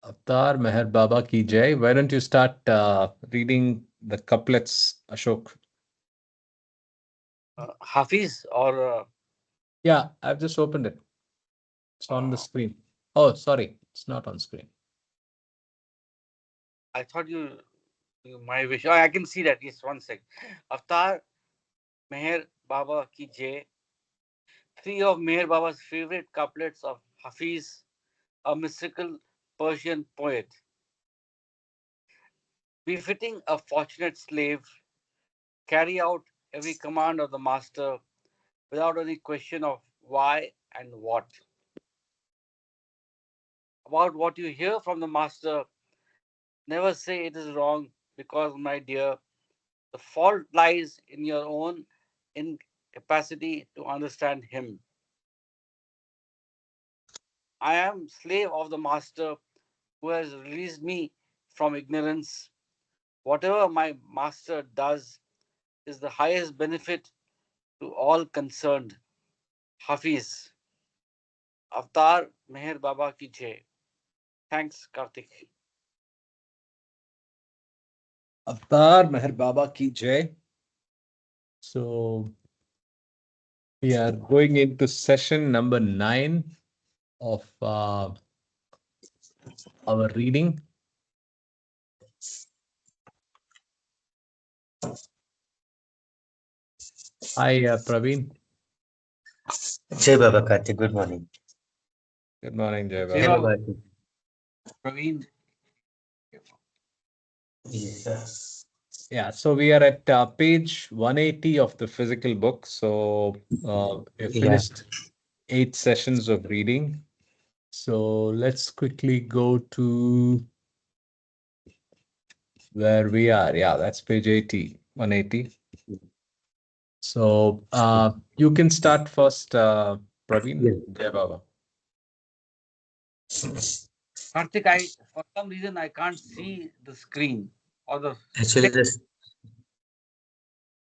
Avtar Meher Baba ki jai. Why don't you start reading the couplets, Ashok? Hafiz or Yeah, I've just opened it. It's on the screen. Oh, sorry, it's not on screen. I thought you my wish. Oh, I can see that. Yes, one sec. Avatar Meher Baba ki Jai. Three of Meher Baba's favorite couplets of Hafiz, a mystical Persian poet, befitting a fortunate slave, carry out every command of the master without any question of why and what. About what you hear from the master, never say it is wrong because, my dear, the fault lies in your own incapacity to understand him. I am slave of the master who has released me from ignorance. Whatever my master does is the highest benefit to all concerned. Hafiz, Avtar Meher Baba ki Jai. Thanks, Karthik. Avtar Meher Baba ki jai. So we are going into session number 9 of our reading. Hi, Praveen. Jai Baba Karthik, good morning. Good morning, Jai Jai Baba. Hello, Baba. Karthik. Praveen. Yes. Yeah, so we are at page 180 of the physical book. So we have Yeah. finished 8 sessions of reading. So let's quickly go to where we are. Yeah, that's page 80, 180. So you can start first, Praveen. Yeah. Jai Baba. Karthik, for some reason I can't see the screen or the Actually,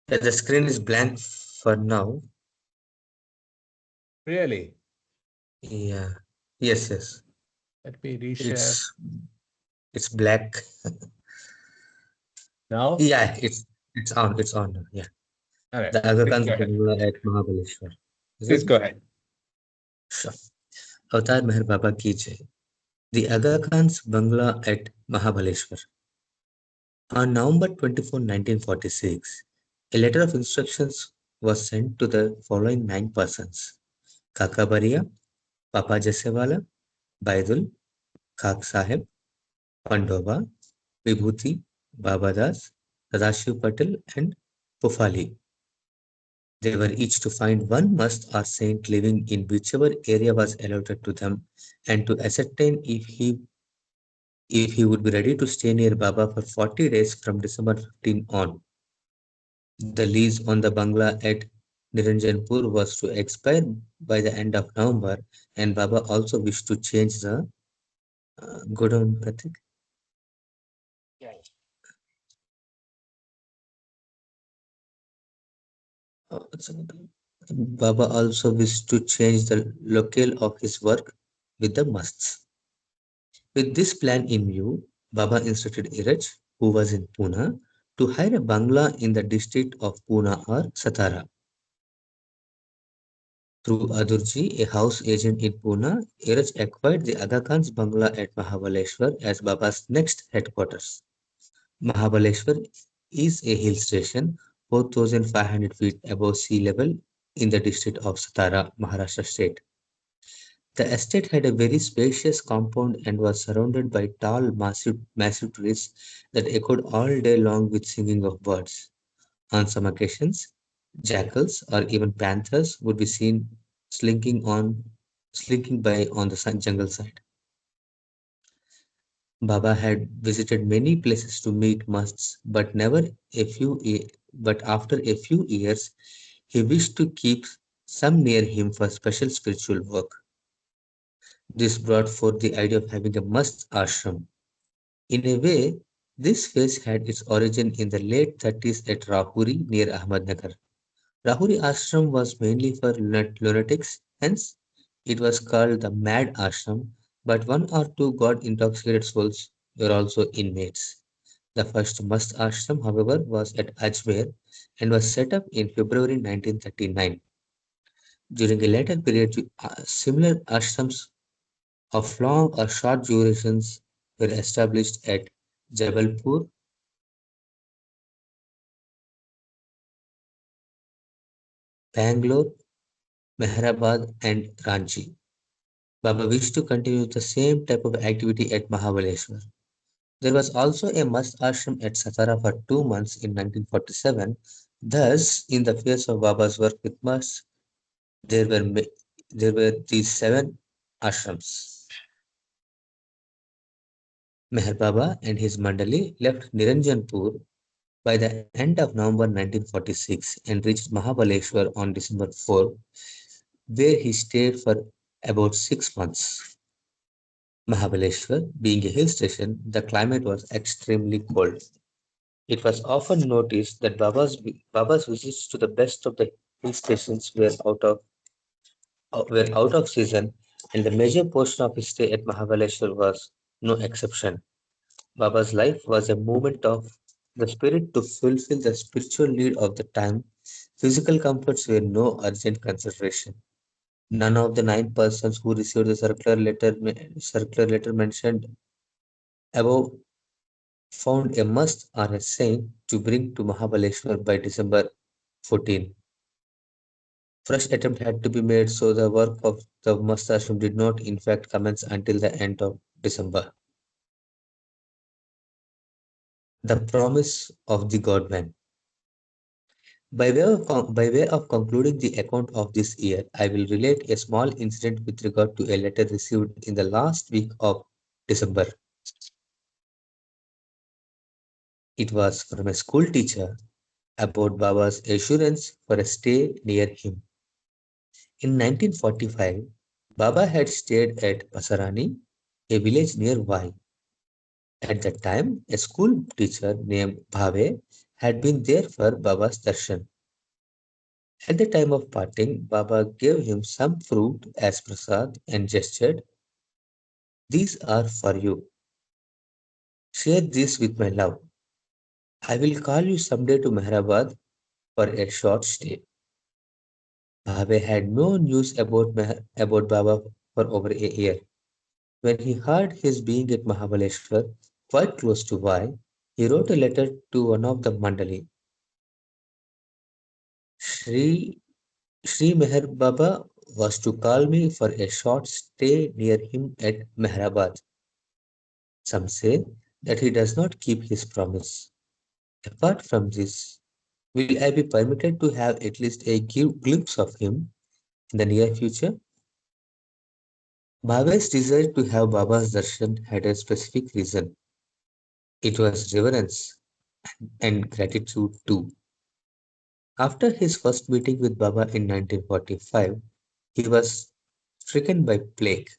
the screen is blank for now. Really? Yeah. Yes, yes. Let me reshare It's black. now. Yeah, it's on. It's on now. Yeah. All right, The Aga please Khan's go ahead. Bungalow at Mahabaleshwar. Is Please it? go ahead. Sure. Avatar Meher Baba ki Jai. The Aga Khan's Bungalow at Mahabaleshwar. On November 24, 1946, a letter of instructions was sent to the following 9 persons: Kaka Baria, Papa Jasewala, Baidul, Khak Sahib, Pandova, Vibhuti, Babadas, Sadashiv Patel, and Pufali. They were each to find one must or saint living in whichever area was allotted to them, and to ascertain if he would be ready to stay near Baba for 40 days from December 15 on. The lease on the bungalow at Niranjanpur was to expire by the end of November, and Baba also wished to change the godown, Pratik. yeah. Baba also wished to change the locale of his work with the musts. With this plan in view, Baba instructed Iraj, who was in Pune, to hire a bungalow in the district of Pune or Satara. Through Adurji, a house agent in Pune, Iraj acquired the Aga Khan's bungalow at Mahabaleshwar as Baba's next headquarters. Mahabaleshwar is a hill station 4,500 feet above sea level in the district of Satara, Maharashtra state. The estate had a very spacious compound and was surrounded by tall, massive trees that echoed all day long with singing of birds. On some occasions, jackals or even panthers would be seen slinking by on the jungle side. Baba had visited many places to meet musts, but never a few but after a few years he wished to keep some near him for special spiritual work. This brought forth the idea of having a must ashram. In a way, this phase had its origin in the late 30s at Rahuri near Ahmednagar. Rahuri ashram was mainly for lunatics, hence it was called the Mad Ashram. but one or two God intoxicated souls were also inmates. The first must ashram, however, was at Ajmer and was set up in February 1939. During a later period, similar ashrams of long or short durations were established at Jabalpur, Bangalore, Mehrabad, and Ranchi. Baba wished to continue the same type of activity at Mahabaleshwar. There was also a must ashram at Satara for 2 months in 1947. Thus, in the face of Baba's work with musts, there were there were these seven ashrams. Meher Baba and his Mandali left Niranjanpur by the end of November 1946 and reached Mahabaleshwar on December 4, where he stayed for about 6 months. Mahabaleshwar, being a hill station, the climate was extremely cold. It was often noticed that Baba's visits to the best of the hill stations were out of season, and the major portion of his stay at Mahabaleshwar was no exception. Baba's life was a movement of the spirit to fulfill the spiritual need of the time. Physical comforts were no urgent consideration. None of the 9 persons who received the circular letter mentioned above found a must or a saint to bring to Mahabaleshwar by December 14. Fresh attempt had to be made, so the work of the must ashram did not in fact commence until the end of December. The promise of the Godman. By way of concluding the account of this year, I will relate a small incident with regard to a letter received in the last week of December. It was from a school teacher about Baba's assurance for a stay near him. In 1945, Baba had stayed at Pasarani, a village near Vai. At that time, a school teacher named Bhave had been there for Baba's darshan. At the time of parting, Baba gave him some fruit as prasad and gestured, "These are for you. Share this with my love. I will call you someday to Mehrabad for a short stay." Bhave had no news about Baba for over a year. When he heard his being at Mahabaleshwar, quite close to Vai, he wrote a letter to one of the Mandali. Sri Sri Meher Baba was to call me for a short stay near him at Mehrabad. Some say that he does not keep his promise. Apart from this, will I be permitted to have at least a glimpse of him in the near future? Bhave's desire to have Baba's darshan had a specific reason. It was reverence and gratitude too. After his first meeting with Baba in 1945, he was stricken by plague.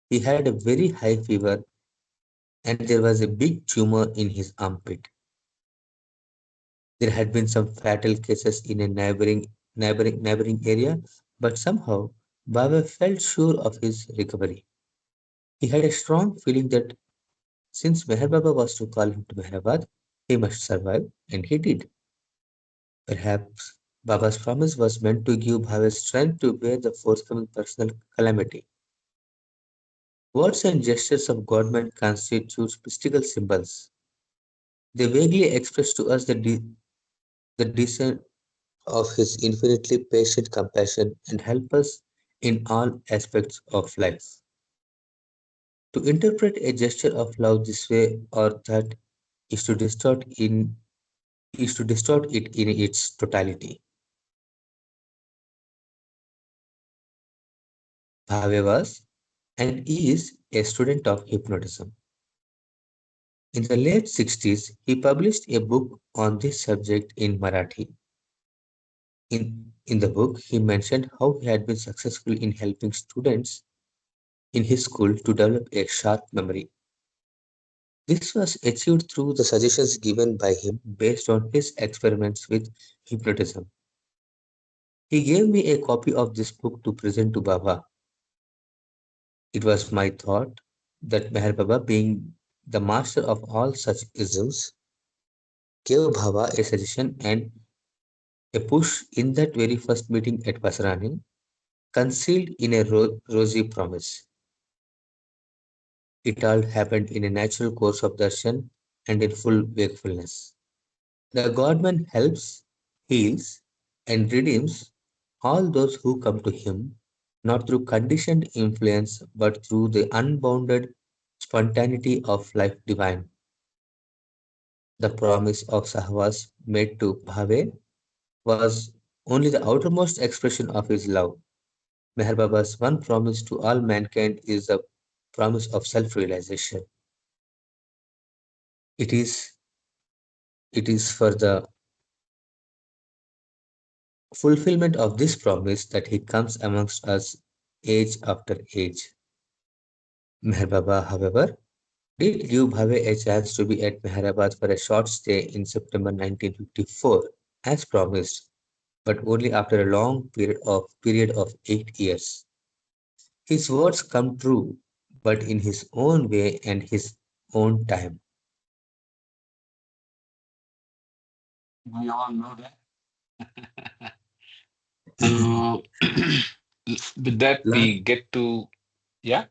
He had a very high fever and there was a big tumor in his armpit. There had been some fatal cases in a neighboring area, but somehow Baba felt sure of his recovery. He had a strong feeling that since Meher Baba was to call him to Mehrabad, he must survive, and he did. Perhaps Baba's promise was meant to give Bhave strength to bear the forthcoming personal calamity. Words and gestures of Godman constitute mystical symbols. They vaguely express to us the descent of his infinitely patient compassion and help us in all aspects of life. To interpret a gesture of love this way or that is to distort it in its totality. Bhave was and is a student of hypnotism. In the late 60s, he published a book on this subject in Marathi. In the book, he mentioned how he had been successful in helping students in his school to develop a sharp memory. This was achieved through the suggestions given by him based on his experiments with hypnotism. He gave me a copy of this book to present to Baba. It was my thought that Meher Baba, being the master of all such isms, gave Bhava a suggestion and a push in that very first meeting at Pasarani, concealed in a rosy promise. It all happened in a natural course of darshan and in full wakefulness. The Godman helps, heals, and redeems all those who come to him, not through conditioned influence, but through the unbounded spontaneity of life divine. The promise of Sahwas made to Bhave was only the outermost expression of his love. Meher Baba's one promise to all mankind is the promise of self-realization. It is it is for the fulfillment of this promise that he comes amongst us age after age. Meher Baba, however, did give Bhave a chance to be at Meherabad for a short stay in September 1954, as promised, but only after a long period of 8 years. His words come true, but in his own way and his own time. We all know that. So, with that, La- we get to, yeah,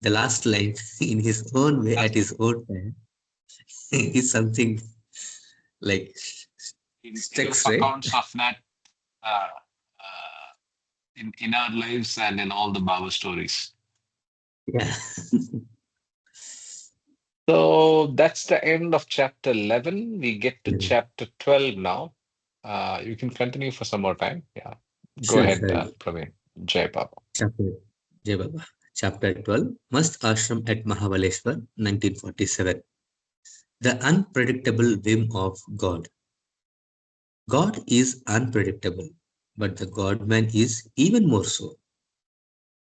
the last line, in his own way at that's his own time, is something like in sticks, enough right? accounts of that uh, in our lives and in all the Baba stories. Yeah. So that's the end of chapter 11. We get to Mm. chapter 12 now. You can continue for some more time. Yeah. Go Sure, ahead, sure. Praveen. Jai Baba. Chapter Jai Baba. Chapter 12, Mast Ashram at Mahabaleshwar, 1947. The unpredictable whim of God. God is unpredictable, but the God man is even more so.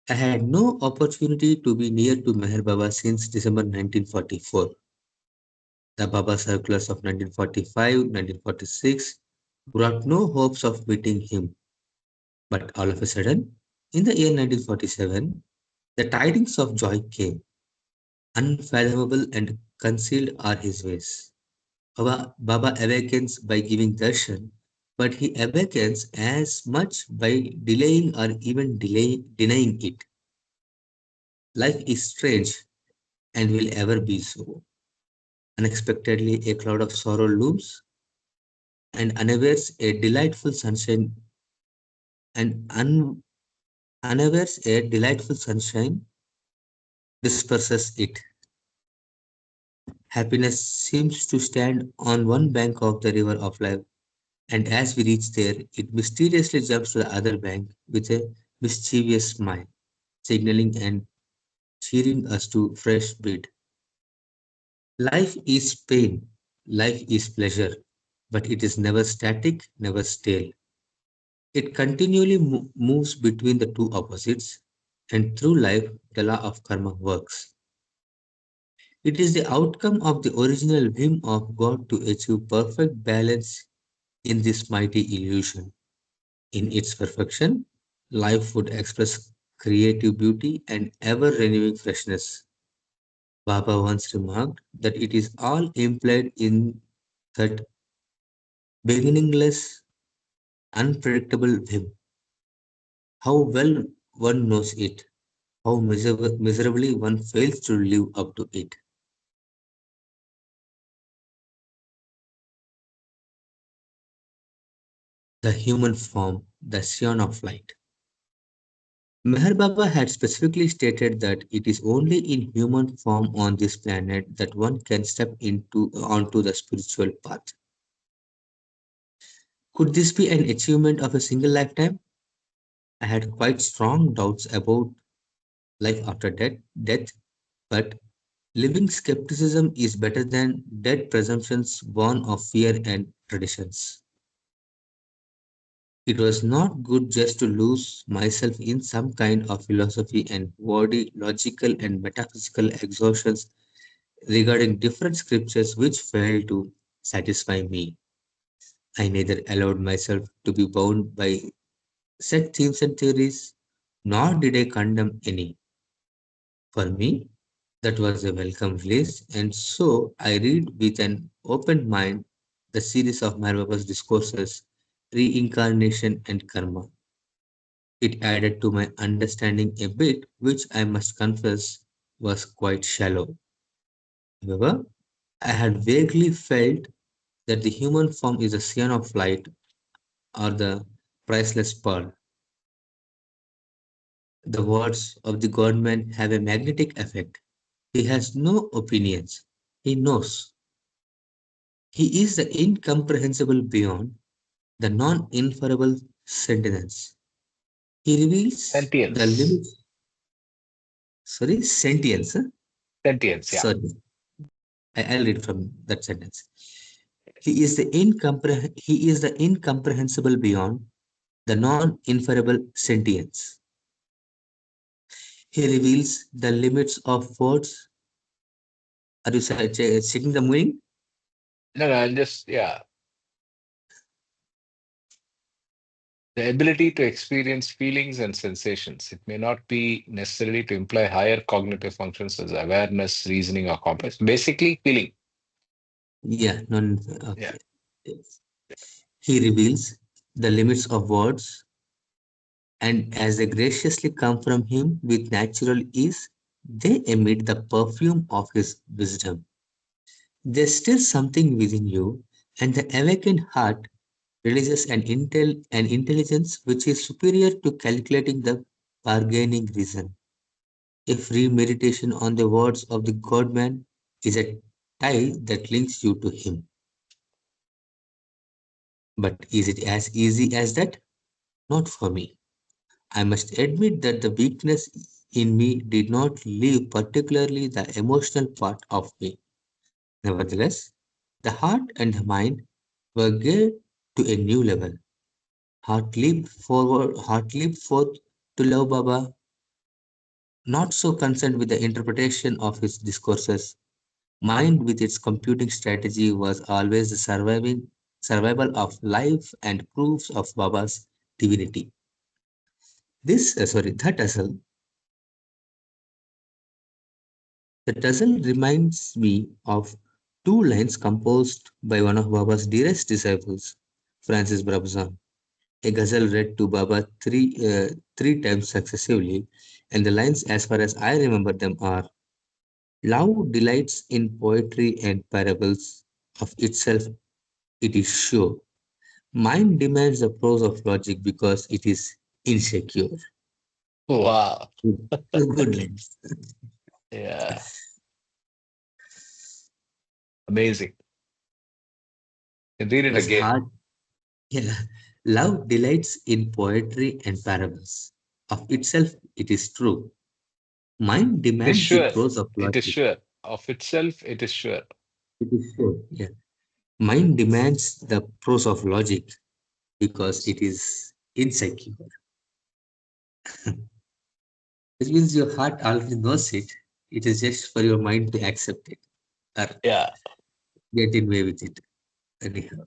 I had no opportunity to be near to Meher Baba since December 1944. The Baba circulars of 1945, 1946 brought no hopes of meeting him. But all of a sudden, in the year 1947, the tidings of joy came. Unfathomable and concealed are his ways. Baba awakens by giving darshan, but he awakens as much by delaying or even denying it. Life is strange and will ever be so. Unexpectedly, a cloud of sorrow looms, and and unawares a delightful sunshine disperses it. Happiness seems to stand on one bank of the river of life, and as we reach there, it mysteriously jumps to the other bank with a mischievous smile, signaling and cheering us to fresh beat. Life is pain, life is pleasure, but it is never static, never stale. It continually moves between the two opposites, and through life, the law of karma works. It is the outcome of the original whim of God to achieve perfect balance in this mighty illusion. In its perfection, life would express creative beauty and ever renewing freshness. Baba once remarked that it is all implied in that beginningless, unpredictable whim. How well one knows it, how miserably one fails to live up to it. The human form, the scion of light. Meher Baba had specifically stated that it is only in human form on this planet that one can step into onto the spiritual path. Could this be an achievement of a single lifetime? I had quite strong doubts about life after death, but living skepticism is better than dead presumptions born of fear and traditions. It was not good just to lose myself in some kind of philosophy and wordy logical and metaphysical exhaustions regarding different scriptures which failed to satisfy me. I neither allowed myself to be bound by set themes and theories, nor did I condemn any. For me, that was a welcome release, and so I read with an open mind the series of Meher Baba's discourses, Reincarnation and Karma. It added to my understanding a bit, which I must confess was quite shallow. However, I had vaguely felt that the human form is a ocean of light or the priceless pearl. The words of the godman have a magnetic effect. He has no opinions. He knows. He is the incomprehensible beyond, the non-inferable sentience. He reveals the Sentience. limits. Sorry, sentience. Huh? Sentience, yeah. Sorry, I'll read from that sentence. He is the incomprehensible beyond, the non-inferable sentience. He reveals the limits of words. Are you checking the meaning? No, no, I'll just, yeah. The ability to experience feelings and sensations. It may not be necessarily to imply higher cognitive functions as awareness, reasoning, or complex. Basically, feeling. Yeah, non. Yeah. Okay. Yes. He reveals the limits of words, and as they graciously come from him with natural ease, they emit the perfume of his wisdom. There's still something within you, and the awakened heart releases an intelligence which is superior to calculating the bargaining reason. A free meditation on the words of the God-man is a tie that links you to him. But is it as easy as that? Not for me. I must admit that the weakness in me did not leave particularly the emotional part of me. Nevertheless, the heart and the mind were geared to a new level. Heart leaped forth to love Baba, not so concerned with the interpretation of his discourses. Mind with its computing strategy was always the survival of life and proofs of Baba's divinity. That tussle reminds me of two lines composed by one of Baba's dearest disciples, Francis Brabazon. A ghazal read to Baba three times successively, and the lines, as far as I remember them, are: Love delights in poetry and parables, of itself it is sure. Mind demands the prose of logic because it is insecure. Wow. Two good lines. Yeah. Amazing. And read it Plus again. heart, yeah. Love delights in poetry and parables. Of itself it is true. Mind It is demands the sure. prose of It is logic. sure. Of itself, it is sure. It is sure. Yeah. Mind demands the prose of logic because it is insecure. Which means your heart already knows it. It is just for your mind to accept it or Yeah. get in way with it. Anyhow.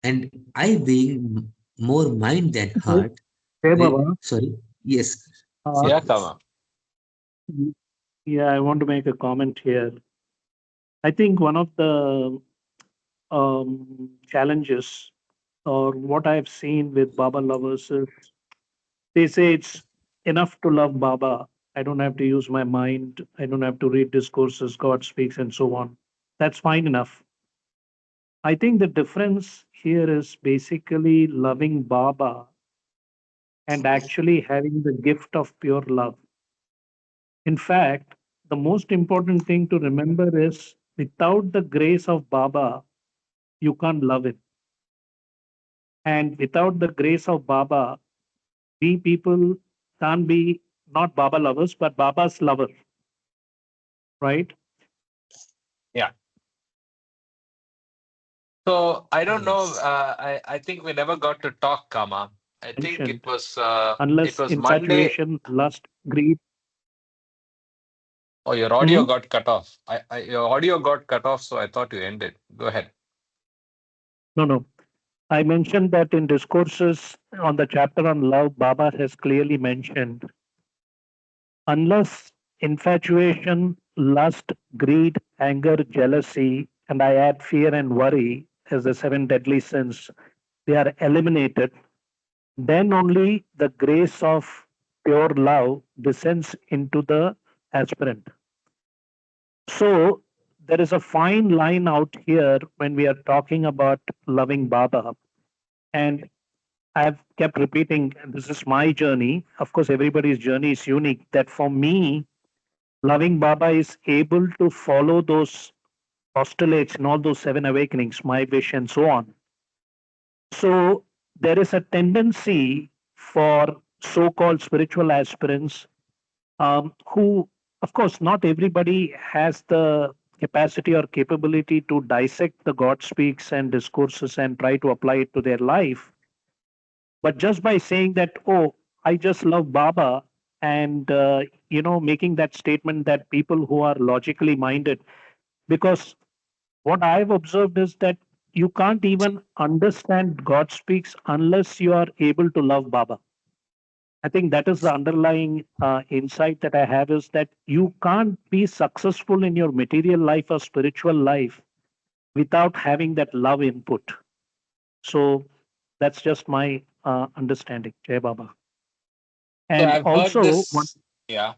And I being more mind than Hey, heart, hey, I, Baba. sorry, yes, Uh, Yeah, please. Kama. yeah, I want to make a comment here. I think one of the challenges or what I've seen with Baba lovers is they say it's enough to love Baba. I don't have to use my mind. I don't have to read discourses, God speaks, and so on. That's fine enough. I think the difference here is basically loving Baba and actually having the gift of pure love. In fact, the most important thing to remember is without the grace of Baba, you can't love him. And without the grace of Baba, we people can't be not Baba lovers, but Baba's lover, right? Yeah. So I don't know. Yes. I think we never got to talk, Kama. I think Mentioned, it unless was Monday. infatuation, lust, greed. Oh, your audio Hmm? got cut off. Your audio got cut off, so I thought you ended. Go ahead. No, no. I mentioned that in discourses on the chapter on love, Baba has clearly mentioned unless infatuation, lust, greed, anger, jealousy, and I add fear and worry as the seven deadly sins, they are eliminated, then only the grace of pure love descends into the aspirant. So there is a fine line out here when we are talking about loving Baba. And I've kept repeating, this is my journey. Of course, everybody's journey is unique. That for me, loving Baba is able to follow those postulates and all those seven awakenings, my wish, and so on. So there is a tendency for so called spiritual aspirants who, of course, not everybody has the capacity or capability to dissect the God speaks and discourses and try to apply it to their life. But just by saying that, oh, I just love Baba, and making that statement, that people who are logically minded, because what I've observed is that you can't even understand God speaks unless you are able to love Baba. I think that is the underlying insight that I have, is that you can't be successful in your material life or spiritual life without having that love input. So that's just my understanding, Jai Baba. So And I've heard also, this. Yeah,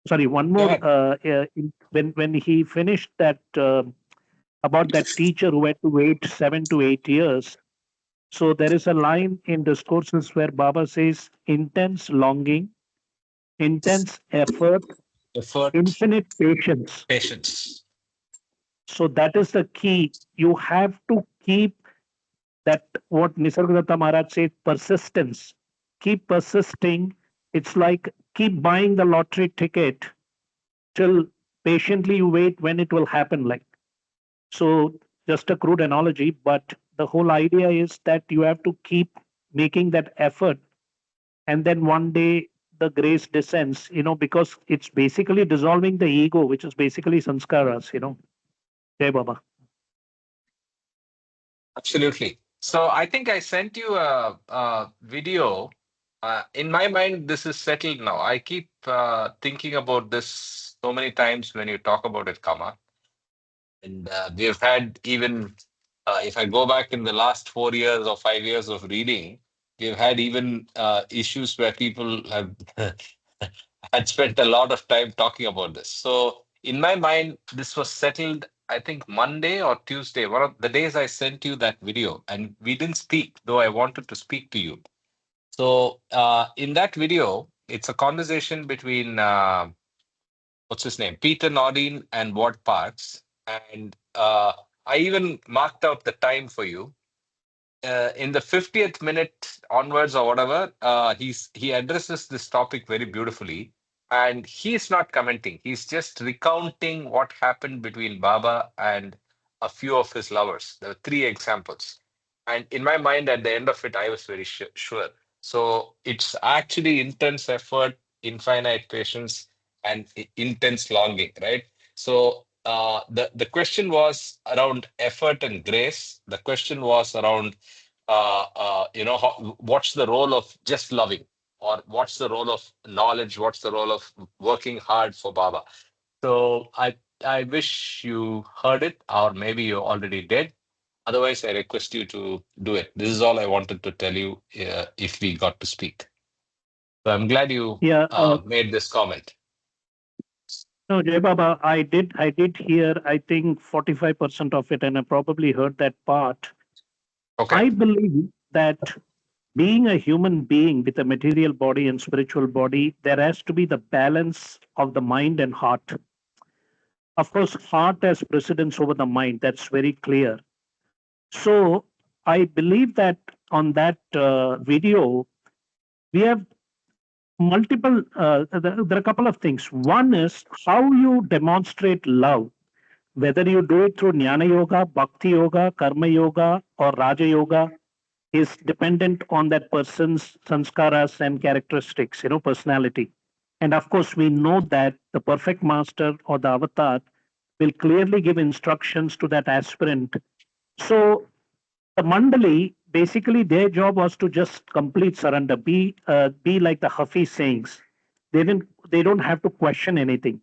one go more. ahead. When he finished that about that teacher who had to wait 7 to 8 years. So there is a line in discourses where Baba says, intense longing, intense effort, Effort, infinite patience. patience. So that is the key. You have to keep that, what Nisargadatta Maharaj said, persistence. Keep persisting. It's like keep buying the lottery ticket till patiently you wait when it will happen. Like, so, just a crude analogy, but the whole idea is that you have to keep making that effort, and then one day the grace descends, because it's basically dissolving the ego, which is basically sanskaras. Jai Baba. Absolutely. So I think I sent you a video. In my mind, this is settled now. I keep thinking about this so many times when you talk about it, Kama. And we've had even, if I go back in the last 4 years or 5 years of reading, we've had even issues where people have had spent a lot of time talking about this. So in my mind, this was settled, I think Monday or Tuesday, one of the days I sent you that video, and we didn't speak, though I wanted to speak to you. So in that video, it's a conversation between what's his name, Peter Nordin and Ward Parks, and I even marked out the time for you. In the 50th minute onwards or whatever, he addresses this topic very beautifully, and he's not commenting. He's just recounting what happened between Baba and a few of his lovers. There were three examples, and in my mind, at the end of it, I was very sure. So it's actually intense effort, infinite patience, and intense longing, right? So the question was around effort and grace. The question was around what's the role of just loving, or what's the role of knowledge, what's the role of working hard for Baba. So I wish you heard it, or maybe you already did. Otherwise, I request you to do it. This is all I wanted to tell you, if we got to speak. So I'm glad you Yeah, made this comment. no, Jai Baba, I did hear, I think 45% of it, and I probably heard that part. Okay. I believe that being a human being with a material body and spiritual body, there has to be the balance of the mind and heart. Of course, heart has precedence over the mind. That's very clear. So I believe that on that video, we have multiple, there are a couple of things. One is how you demonstrate love, whether you do it through Jnana Yoga, Bhakti Yoga, Karma Yoga, or Raja Yoga, is dependent on that person's sanskaras and characteristics, personality. And of course, we know that the perfect master or the avatar will clearly give instructions to that aspirant. So the mandali, basically their job was to just complete surrender, be like the Hafiz sayings. They don't have to question anything.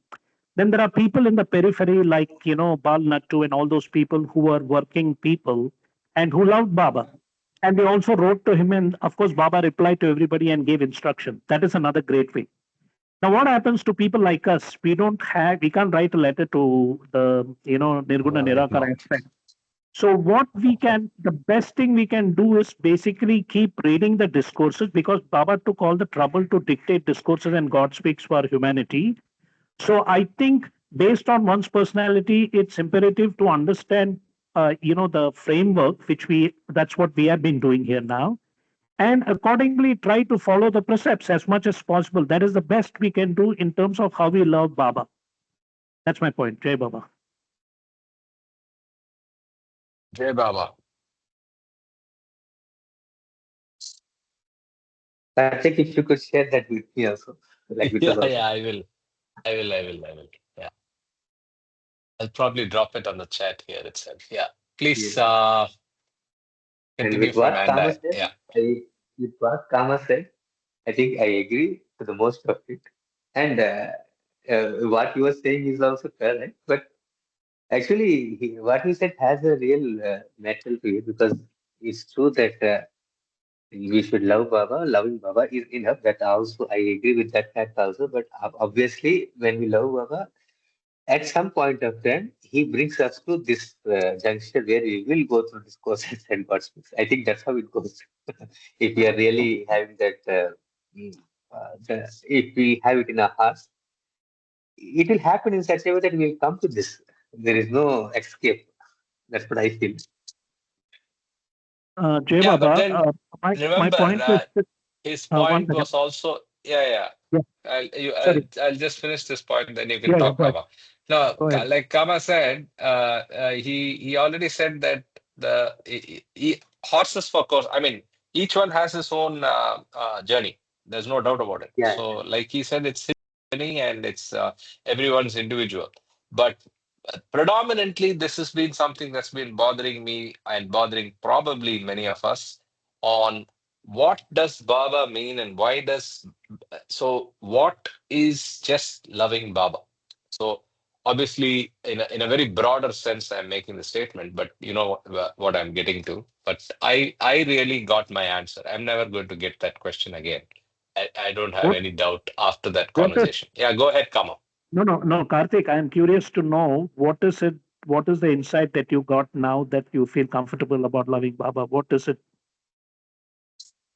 Then there are people in the periphery like, Bal Natu and all those people who are working people and who loved Baba. And they also wrote to him, and of course, Baba replied to everybody and gave instruction. That is another great way. Now, what happens to people like us? We can't write a letter to the, Nirguna Nirakara No. aspect. So the best thing we can do is basically keep reading the discourses, because Baba took all the trouble to dictate discourses and God speaks for humanity. So I think based on one's personality, it's imperative to understand, the framework, that's what we have been doing here now, and accordingly try to follow the precepts as much as possible. That is the best we can do in terms of how we love Baba. That's my point. Jai Baba. Jai Baba. Karthik, if you could share that with me also, like with us Yeah, also. yeah, I will. I will. Yeah. I'll probably drop it on the chat here itself. Yeah. Please Yes. And continue with from what Kama Anda. said, Yeah. with what Kama said, I think I agree to the most of it. And what you were saying is also correct. But actually, what he said has a real metal to it, because it's true that we should love Baba. Loving Baba is enough. That also, I agree with that fact also. But obviously, when we love Baba, at some point of time, he brings us to this juncture where we will go through this courses and God's speaks. I think that's how it goes. If we are really having that, if we have it in our hearts, it will happen in such a way that we will come to this. There is no escape. That's what I feel. Jai Yeah, but Baba, then my remember, point is, his one point second. was also, yeah. Yeah, sorry. I'll just finish this point, then you can Yeah, talk, go ahead. Baba. No, Go ahead. like Kama said, he already said that horses for course. I mean, each one has his own journey. There's no doubt about it. Yeah. So, like he said, it's his journey and it's everyone's individual. But predominantly, this has been something that's been bothering me and bothering probably many of us on what does Baba mean and why does so what is just loving Baba? So obviously, in a very broader sense, I'm making the statement, but you know what I'm getting to. But I really got my answer. I'm never going to get that question again. I don't have What any doubt after that what is conversation. Yeah, go ahead, Kama. no, Karthik, I am curious to know what is the insight that you got now that you feel comfortable about loving Baba? What is it?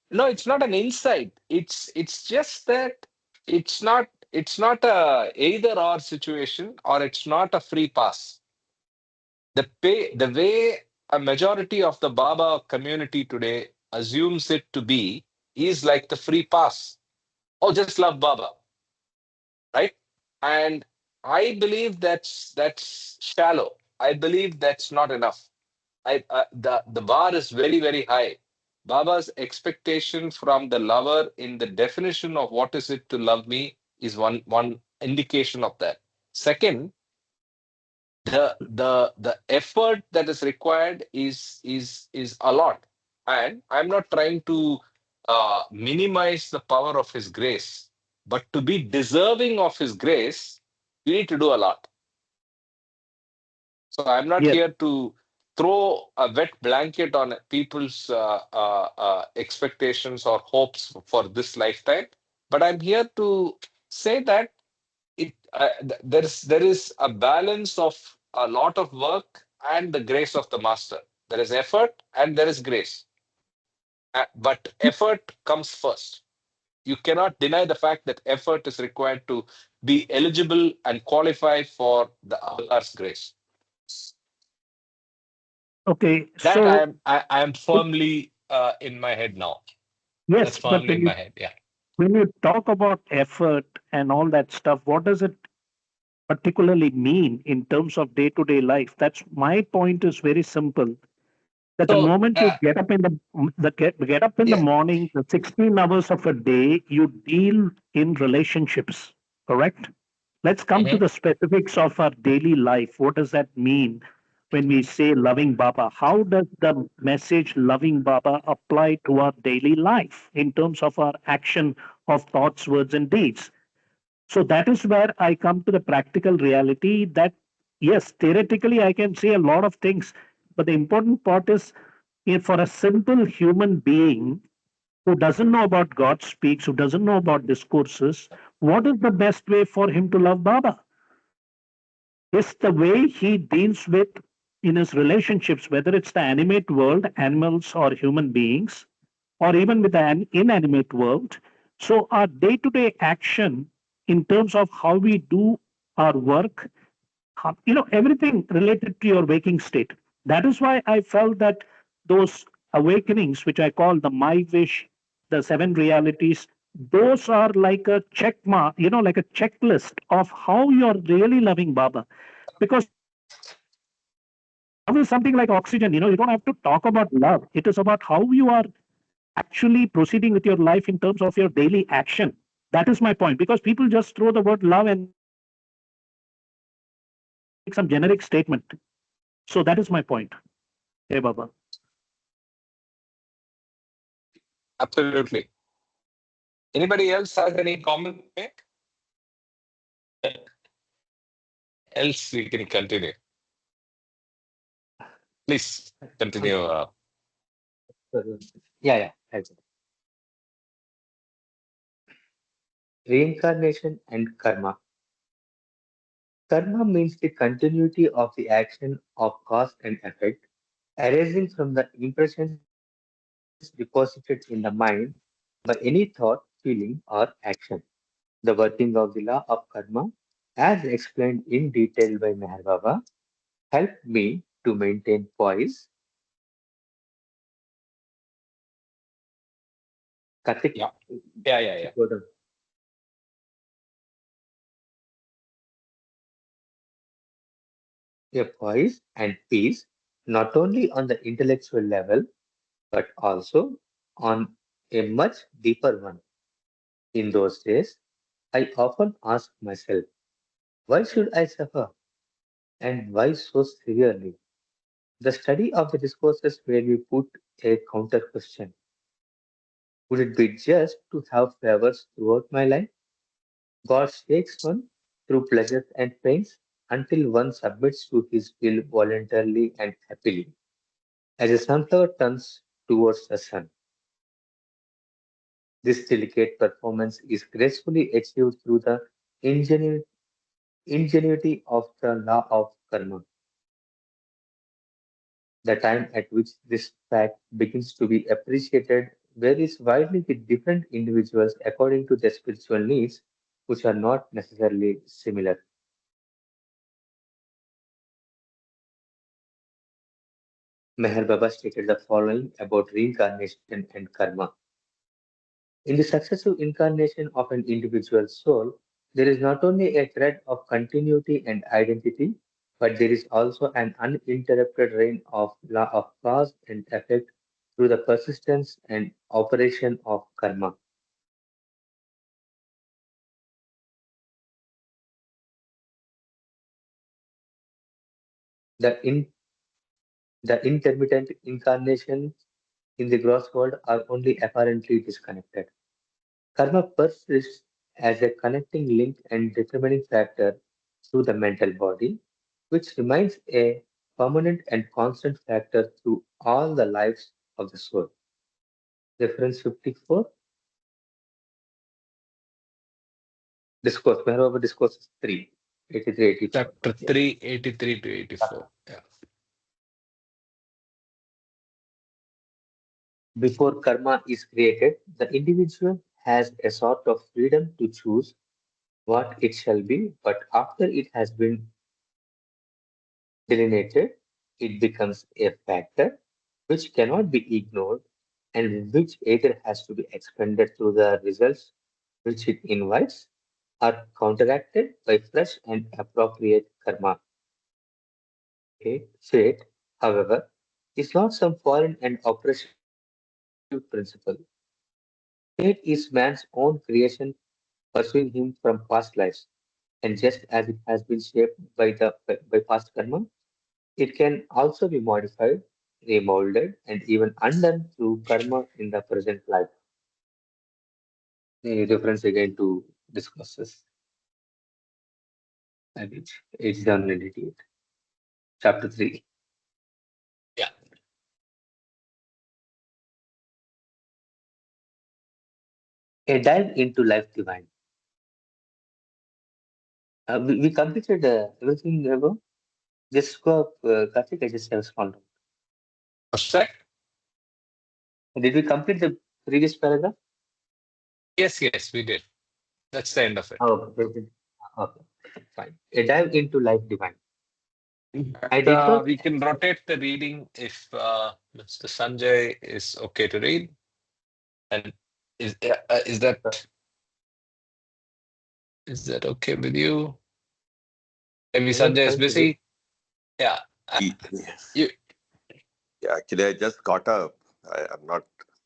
No, it's not an insight. It's just that it's not a either or situation or it's not a free pass. The way a majority of the Baba community today assumes it to be is like the free pass. Oh, just love Baba, right? And I believe that's shallow. I believe that's not enough. The bar is very high. Baba's expectation from the lover in the definition of what is it to love me is one indication of that. Second, the effort that is required is a lot, and I'm not trying to minimize the power of His grace, but to be deserving of His grace, you need to do a lot. So I'm not Yes. here to throw a wet blanket on people's expectations or hopes for this lifetime, but I'm here to say that there is a balance of a lot of work and the grace of the master. There is effort and there is grace. But effort comes first. You cannot deny the fact that effort is required to be eligible and qualify for the avatar's grace. Okay. That I So am I am firmly in my head now. That's yes, but firmly in my head. Yeah. when you talk about effort and all that stuff, what does it particularly mean in terms of day to day life? That's my point. Is very simple. That the So moment you get up in get up in the yeah. morning, the 16 hours of a day, you deal in relationships. Correct. Let's come to Mhm. the specifics of our daily life. What does that mean when we say loving Baba? How does the message loving Baba apply to our daily life in terms of our action of thoughts, words, and deeds? So that is where I come to the practical reality that yes, theoretically I can say a lot of things, but the important part is for a simple human being who doesn't know about God speaks, who doesn't know about discourses, what is the best way for him to love Baba? It's the way he deals with in his relationships, whether it's the animate world, animals or human beings, or even with the inanimate world. So our day-to-day action in terms of how we do our work, everything related to your waking state. That is why I felt that those awakenings, which I call the my wish, the seven realities, those are like a check mark, like a checklist of how you're really loving Baba. Because love is something like oxygen. You don't have to talk about love. It is about how you are actually proceeding with your life in terms of your daily action. That is my point. Because people just throw the word love and make some generic statement. So that is my point. Hey, Baba. Absolutely. Anybody else has any comment to make? Else we can continue. Please continue. Yeah, yeah. That's it. Reincarnation and karma. Karma means the continuity of the action of cause and effect arising from the impressions deposited in the mind by any thought, feeling, or action. The working of the law of karma, as explained in detail by Meher Baba, helped me to maintain poise. Karthik, Yeah. Yeah, yeah, yeah. go down. A poise and peace, not only on the intellectual level, but also on a much deeper one. In those days, I often asked myself, why should I suffer? And why so severely? The study of the discourses made me put a counter question. Would it be just to have favors throughout my life? God shakes one through pleasures and pains until one submits to his will voluntarily and happily. As a sunflower turns towards the sun, this delicate performance is gracefully achieved through the ingenu- ingenuity of the law of karma. The time at which this fact begins to be appreciated varies widely with different individuals according to their spiritual needs, which are not necessarily similar. Meher Baba stated the following about reincarnation and karma. In the successive incarnation of an individual soul, there is not only a thread of continuity and identity, but there is also an uninterrupted reign of law of cause and effect through the persistence and operation of karma. The, in, the intermittent incarnations in the gross world are only apparently disconnected. Karma persists as a connecting link and determining factor through the mental body, which remains a permanent and constant factor through all the lives of the soul. Reference 54, discourse, Mehraba discourse 3, 83, 84. Chapter Yeah. 383 to 84. Yeah. Before karma is created, the individual has a sort of freedom to choose what it shall be, but after it has been delineated, it becomes a factor which cannot be ignored and which either has to be expended through the results which it invites or counteracted by fresh and appropriate karma. Okay? Fate, however, is not some foreign and oppressive principle. Fate is man's own creation pursuing him from past lives, and just as it has been shaped by past karma, it can also be modified, remolded, and even undone through karma in the present life. The reference again to discourses. I did. 87 and 88. Chapter 3. Yeah. A dive into life divine. We completed everything above. Just go up, Karthik. I just have a small doubt. What's that? Did we complete the previous paragraph? Yes, yes, we did. That's the end of it. Oh, okay. Okay. Fine. A dive into life divine. I But, did not. we can rotate the reading if Mr. Sanjay is okay to read. And is that okay with you? Maybe Everyone's Sanjay is fine to read. busy. Yeah. Uh, Ye- you Yeah, actually, I just got up. I'm not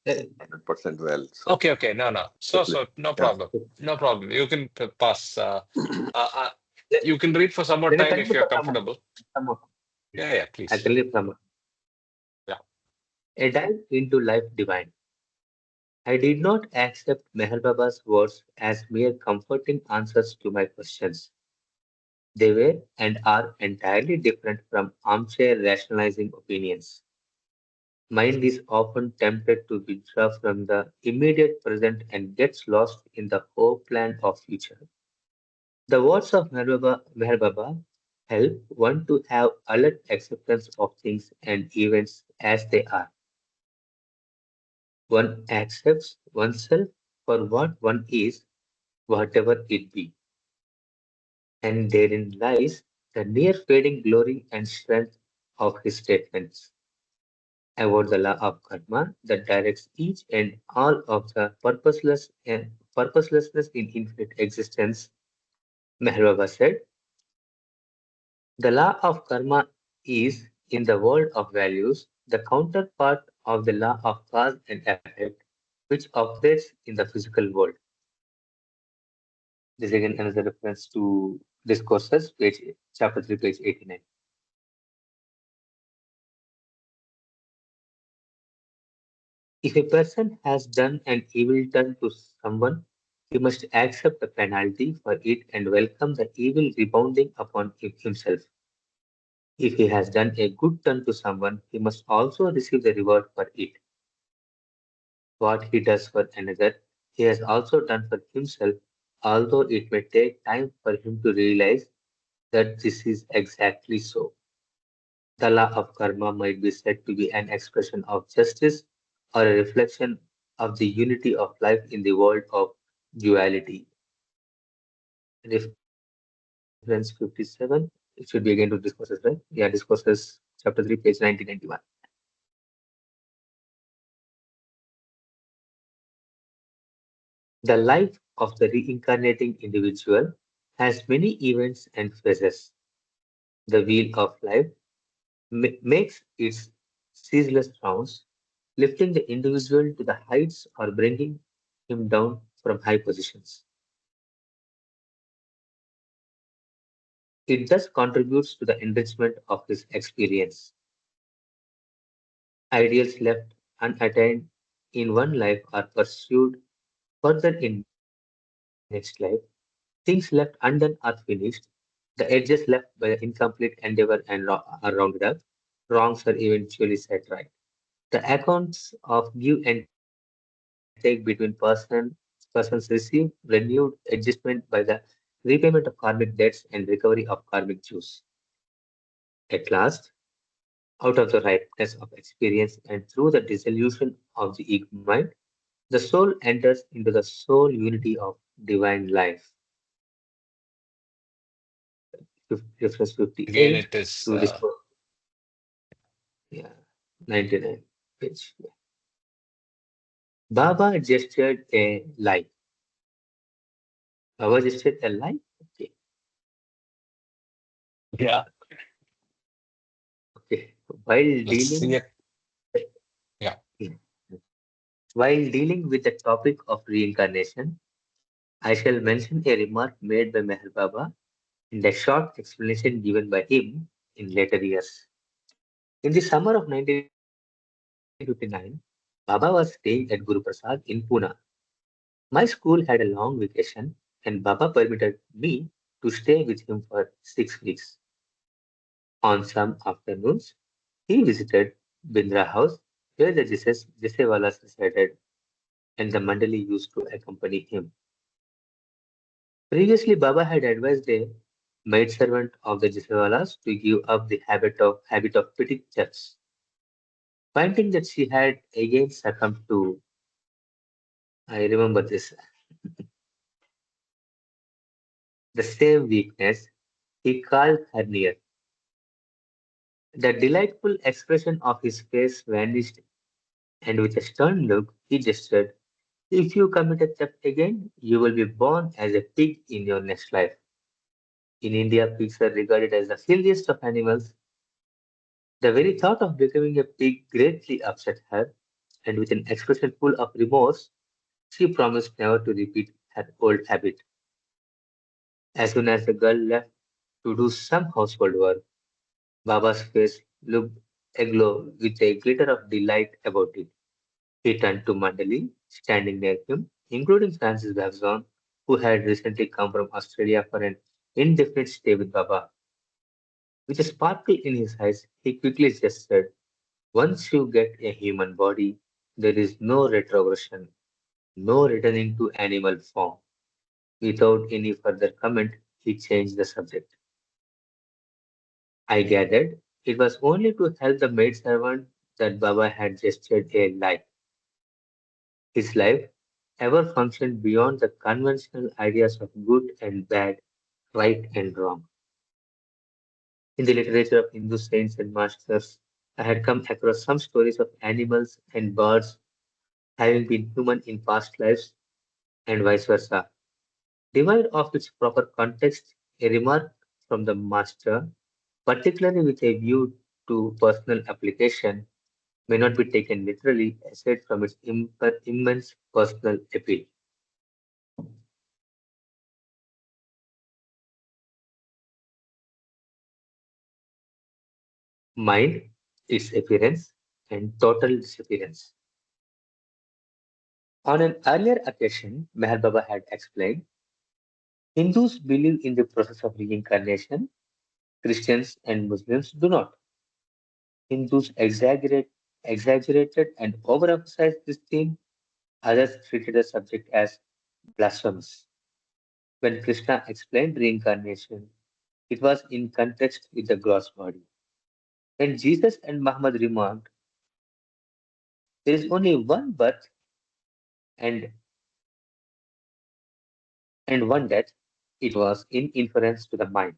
Uh, 100% well, so okay? Okay. No, no. So, definitely. so no Yeah. problem. No problem. You can pass. Uh, uh, you can read for some more Let me time if continue you're for some more. comfortable. Some more. Yeah, yeah. I Please. can leave some more. Yeah. A dive into life divine. I did not accept Meher Baba's words as mere comforting answers to my questions. They were and are entirely different from armchair rationalizing opinions. Mind is often tempted to withdraw from the immediate present and gets lost in the hopeland of future. The words of Meher Baba help one to have alert acceptance of things and events as they are. One accepts oneself for what one is, whatever it be, and therein lies the near fading glory and strength of his statements about the law of karma that directs each and all of the purposelessness in infinite existence. Meher Baba said, the law of karma is, in the world of values, the counterpart of the law of cause and effect, which operates in the physical world. This is again another reference to discourses, chapter 3, page 89. If a person has done an evil turn to someone, he must accept the penalty for it and welcome the evil rebounding upon himself. If he has done a good turn to someone, he must also receive the reward for it. What he does for another, he has also done for himself, although it may take time for him to realize that this is exactly so. The law of karma might be said to be an expression of justice or a reflection of the unity of life in the world of duality. Reference 57. It should be again to discourses, right? Yeah, discourses chapter 3, page 1991. The life of the reincarnating individual has many events and phases. The wheel of life makes its ceaseless rounds, lifting the individual to the heights or bringing him down from high positions. It thus contributes to the enrichment of his experience. Ideals left unattained in one life are pursued further in next life. Things left undone are finished. The edges left by the incomplete endeavor are rounded up. Wrongs are eventually set right. The accounts of give and take between persons receive renewed adjustment by the repayment of karmic debts and recovery of karmic dues. At last, out of the ripeness of experience and through the dissolution of the ego mind, the soul enters into the soul unity of divine life. Reference Again, 58 it is. to discourse, yeah, 99 page. Baba gestured a lie. Baba gestured a lie. Okay, Yeah. okay. While Let's see dealing, it. Yeah. while dealing with the topic of reincarnation, I shall mention a remark made by Meher Baba and a short explanation given by him in later years. In the summer of 1959, Baba was staying at Guru Prasad in Pune. My school had a long vacation, and Baba permitted me to stay with him for 6 weeks. On some afternoons, he visited Bindra house where the Jesewalas resided and the Mandali used to accompany him. Previously, Baba had advised a maidservant of the Jesewalas to give up the habit of pitting checks. Finding that she had again succumbed to, I remember this, the same weakness, he called her near. The delightful expression of his face vanished, and with a stern look, he gestured, "If you commit a theft again, you will be born as a pig in your next life." In India, pigs are regarded as the filthiest of animals. The very thought of becoming a pig greatly upset her, and with an expression full of remorse, she promised never to repeat her old habit. As soon as the girl left to do some household work, Baba's face looked aglow with a glitter of delight about it. He turned to Mandali, standing near him, including Francis Babson, who had recently come from Australia for an indefinite stay with Baba. With a sparkle in his eyes, he quickly gestured, "Once you get a human body, there is no retrogression, no returning to animal form." Without any further comment, he changed the subject. I gathered it was only to help the maidservant that Baba had gestured a lie. His life ever functioned beyond the conventional ideas of good and bad, right and wrong. In the literature of Hindu saints and masters, I had come across some stories of animals and birds having been human in past lives and vice versa. Devoid of its proper context, a remark from the master, particularly with a view to personal application, may not be taken literally aside from its immense personal appeal. Mind, its appearance, and total disappearance. On an earlier occasion, Meher Baba had explained, Hindus believe in the process of reincarnation, Christians and Muslims do not. Hindus exaggerated and overemphasized this theme, others treated the subject as blasphemous. When Krishna explained reincarnation, it was in context with the gross body. When Jesus and Muhammad remarked, there is only one birth and, and one death, it was in inference to the mind.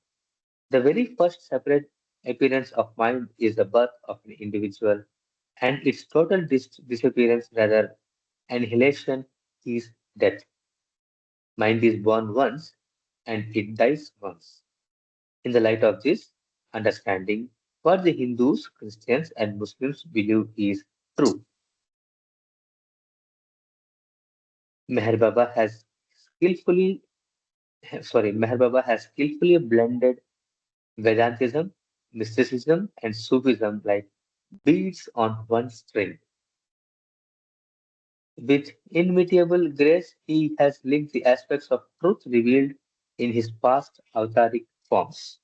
The very first separate appearance of mind is the birth of an individual, and its total disappearance, rather annihilation, is death. Mind is born once and it dies once. In the light of this understanding, what the Hindus, Christians, and Muslims believe is true. Meher Baba has skillfully, Meher Baba has skillfully blended Vedantism, mysticism, and Sufism like beads on one string. With inimitable grace, he has linked the aspects of truth revealed in his past avataric forms.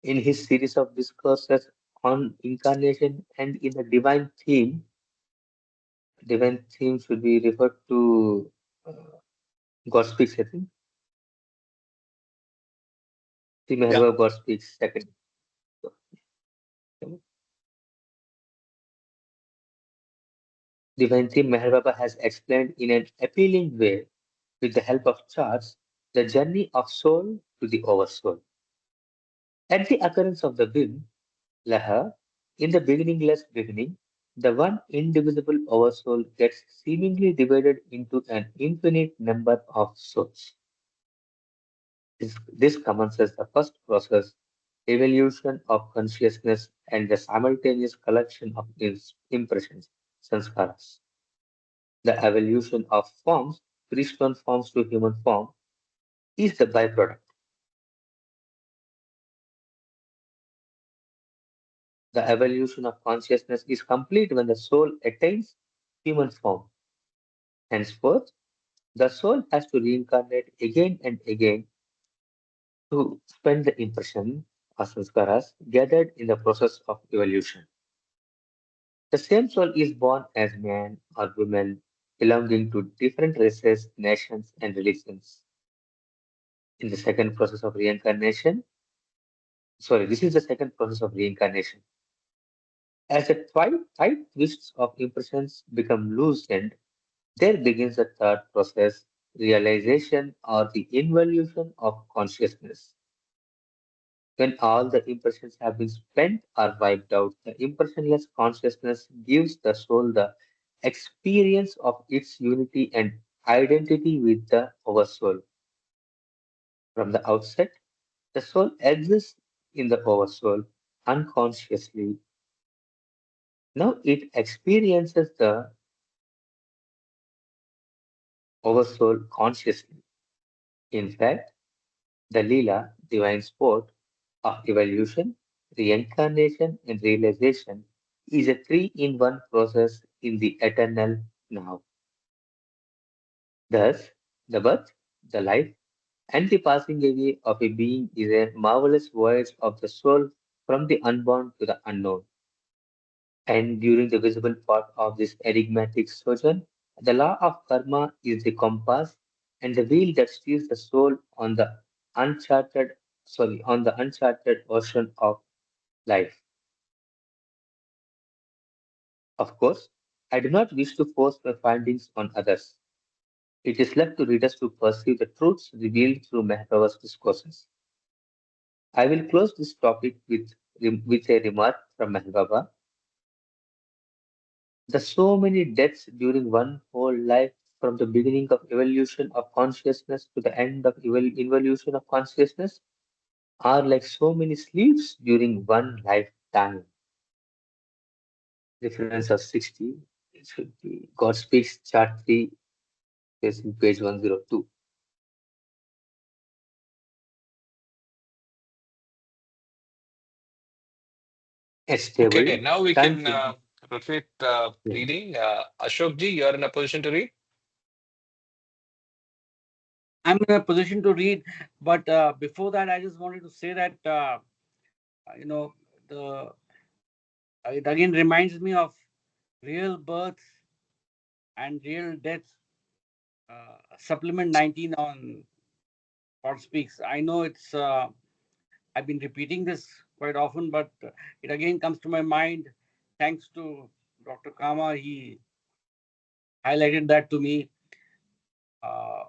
In his series of discourses on incarnation and in the divine theme should be referred to God Speaks, I think. See Yeah. Meherba God Speaks second. Divine theme Meher Baba has explained in an appealing way with the help of charts the journey of soul to the oversoul. At the occurrence of the whim, Laha, in the beginningless beginning, the one indivisible oversoul gets seemingly divided into an infinite number of souls. This commences the first process, evolution of consciousness and the simultaneous collection of impressions, sanskaras. The evolution of forms, freestone forms to human form, is the byproduct. The evolution of consciousness is complete when the soul attains human form. Henceforth, The soul has to reincarnate again and again to spend the impression or sanskaras gathered in the process of evolution. The same soul is born as man or woman, belonging to different races, nations, and religions. In the second process of reincarnation, sorry, this is the second process of reincarnation. As the tight twists of impressions become loosened, there begins the third process, realization or the involution of consciousness. When all the impressions have been spent or wiped out, the impressionless consciousness gives the soul the experience of its unity and identity with the oversoul. From the outset, the soul exists in the oversoul unconsciously. Now it experiences the oversoul consciously. In fact, the Leela, divine sport of evolution, reincarnation, and realization, is a three-in-one process in the eternal now. Thus, the birth, the life, and the passing away of a being is a marvelous voyage of the soul from the unborn to the unknown. And during the visible part of this enigmatic sojourn, the law of karma is the compass and the wheel that steers the soul on the uncharted ocean of life. Of course, I do not wish to force my findings on others. It is left to readers to perceive the truths revealed through Mahava's discourses. I will close this topic with a remark from Mahbaba. The so many deaths during one whole life, from the beginning of evolution of consciousness to the end of involution of consciousness, are like so many sleeps during one lifetime. Reference of 60. It should be God Speaks, Chart 3, facing page 102. A stable, Okay, now we can time. proceed Yeah. reading. Ashok ji, you are in a position to read. I'm in a position to read, but before that, I just wanted to say that you know the it again reminds me of real birth and real death. Supplement 19 on God Speaks. I know it's I've been repeating this quite often, but it again comes to my mind. Thanks to Dr. Kama, he highlighted that to me uh,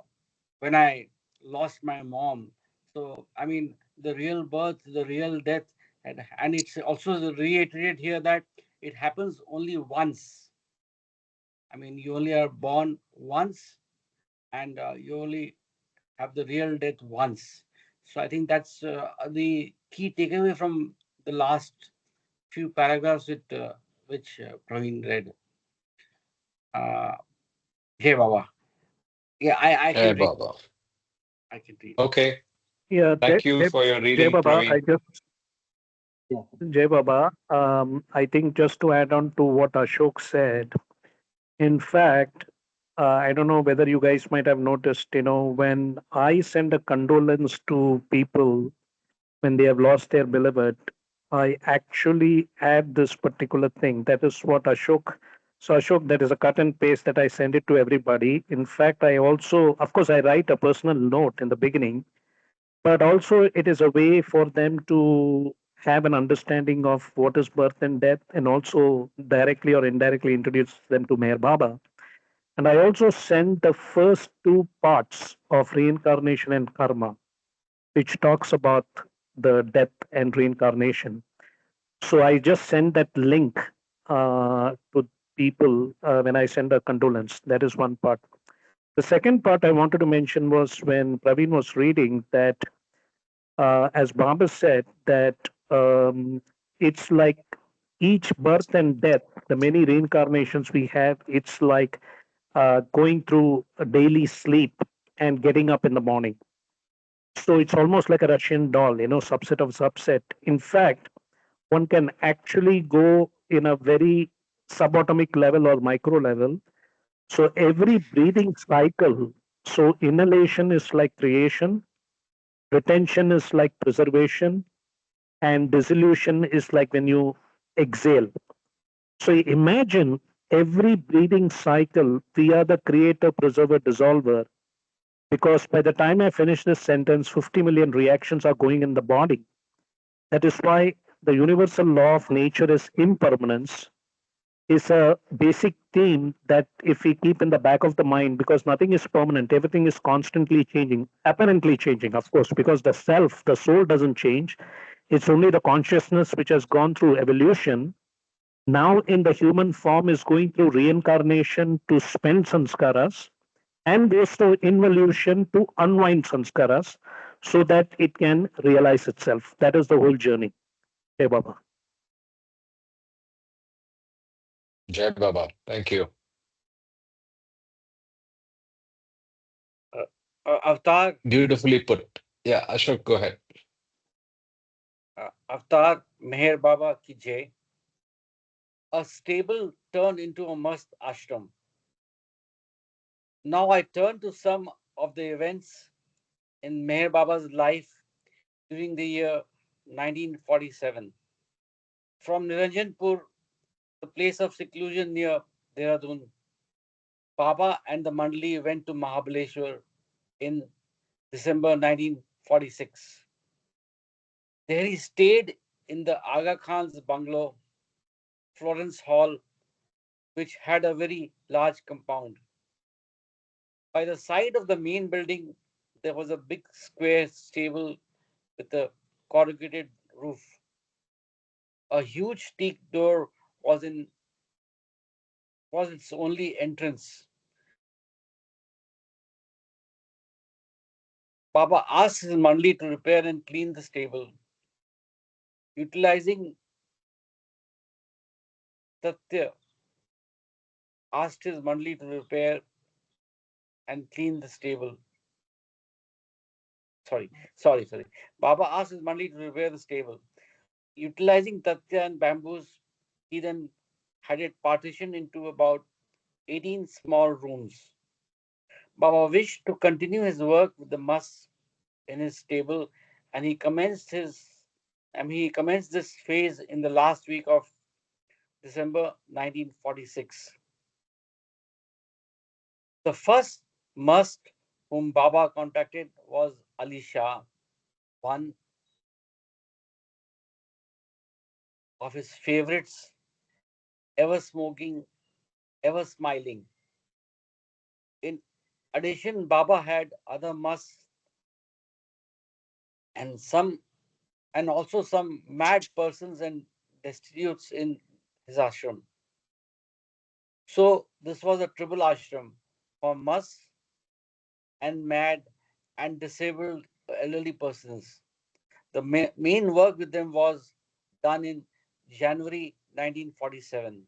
when I lost my mom. So, I mean, the real birth, the real death, and it's also reiterated here that it happens only once. I mean, you only are born once, and you only have the real death once. So, I think that's the key takeaway from the last few paragraphs which Praveen read. Uh, hey, Baba. Yeah, I Hey, can read. Baba. I can read. Okay, Yeah, thank you for your Jai reading, Baba, Praveen. Jai Baba, I think just to add on to what Ashok said, in fact, I don't know whether you guys might have noticed, when I send a condolence to people when they have lost their beloved, I actually add this particular thing. That is what Ashok. So, Ashok, that is a cut and paste that I send it to everybody. In fact, I also, of course, I write a personal note in the beginning, but also it is a way for them to have an understanding of what is birth and death, and also directly or indirectly introduce them to Meher Baba. And I also send the first two parts of reincarnation and karma, which talks about the death and reincarnation. So I just send that link to people when I send a condolence. That is one part. The second part I wanted to mention was when Praveen was reading that, as Baba said, that it's like each birth and death, the many reincarnations we have, it's like going through a daily sleep and getting up in the morning. So it's almost like a Russian doll, subset of subset. In fact, one can actually go in a very subatomic level or micro level. So every breathing cycle So inhalation is like creation, retention is like preservation, and dissolution is like when you exhale. So imagine every breathing cycle, we are the creator, preserver, dissolver, because by the time I finish this sentence, 50 million reactions are going in the body. That is why the universal law of nature is impermanence, is a basic theme that if we keep in the back of the mind, because nothing is permanent, everything is constantly changing, apparently changing, of course, because the self, the soul doesn't change. It's only the consciousness which has gone through evolution. Now, in the human form, is going through reincarnation to spend sanskaras and goes through involution to unwind sanskaras so that it can realize itself. That is the whole journey. Hey, Baba. Jai Baba. Thank you. Uh, Avatar, Beautifully put. Yeah, Ashok, go ahead. Avatar Meher Baba ki jai. A stable turned into a mast ashram. Now I turn to some of the events in Meher Baba's life during the year 1947. From Niranjanpur, the place of seclusion near Dehradun, Baba and the Mandali went to Mahabaleshwar in December 1946. There he stayed in the Aga Khan's bungalow, Florence Hall, which had a very large compound. By the side of the main building, there was a big square stable with a corrugated roof. A huge teak door was its only entrance. Baba asked his mandli to repair and clean the stable. Utilizing Tatya asked his mandli to repair and clean the stable. Sorry. Baba asked his mandli to repair the stable. Utilizing Tatya and bamboos, he then had it partitioned into about 18 small rooms. Baba wished to continue his work with the muss in his stable, and he commenced this phase in the last week of December 1946. The first must whom Baba contacted was Ali Shah, one of his favorites, ever smoking, ever smiling. In addition, Baba had other musts and also some mad persons and destitutes in his ashram. So this was a triple ashram for musts and mad and disabled elderly persons. The main work with them was done in January 1947.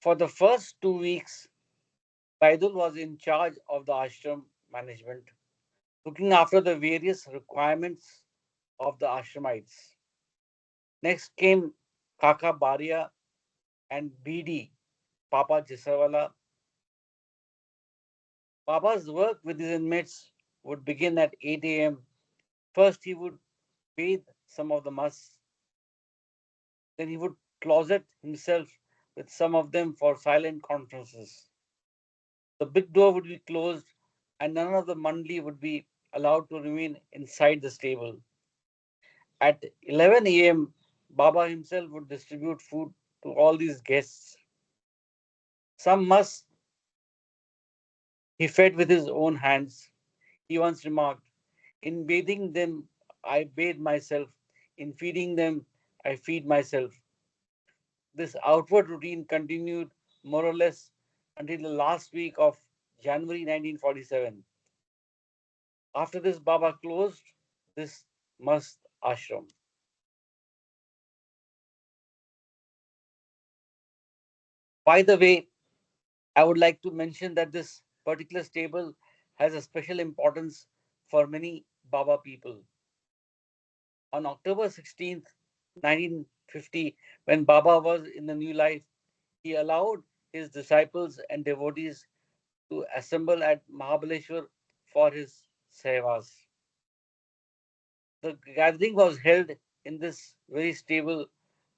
For the first 2 weeks, Baidul was in charge of the ashram management, looking after the various requirements of the ashramites. Next came Kaka Baria and BD, Papa Jisawala. Papa's work with his inmates would begin at 8 a.m. First, he would bathe some of the musts, then he would closet himself with some of them for silent conferences. The big door would be closed, and none of the mandli would be allowed to remain inside the stable. At 11 a.m., Baba himself would distribute food to all these guests. Some musts he fed with his own hands. He once remarked, "In bathing them, I bathe myself. In feeding them, I feed myself." This outward routine continued more or less until the last week of January 1947. After this, Baba closed this must ashram. By the way, I would like to mention that this particular stable has a special importance for many Baba people. On October 16th, 1950, when Baba was in the new life, he allowed his disciples and devotees to assemble at Mahabaleshwar for his sevas. The gathering was held in this very stable,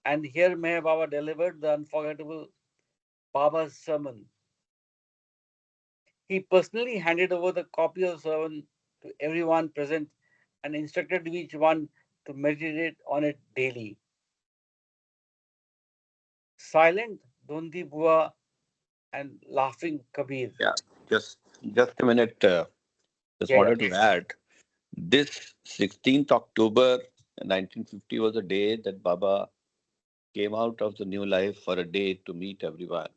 and here Meher Baba delivered the unforgettable Baba's sermon. He personally handed over the copy of the sermon to everyone present and instructed each one to meditate on it daily. Silent Dondi Bua and laughing Kabir. Yeah, just just a minute. Just Yeah, yeah. wanted to add this 16th October 1950 was a day that Baba came out of the new life for a day to meet everyone.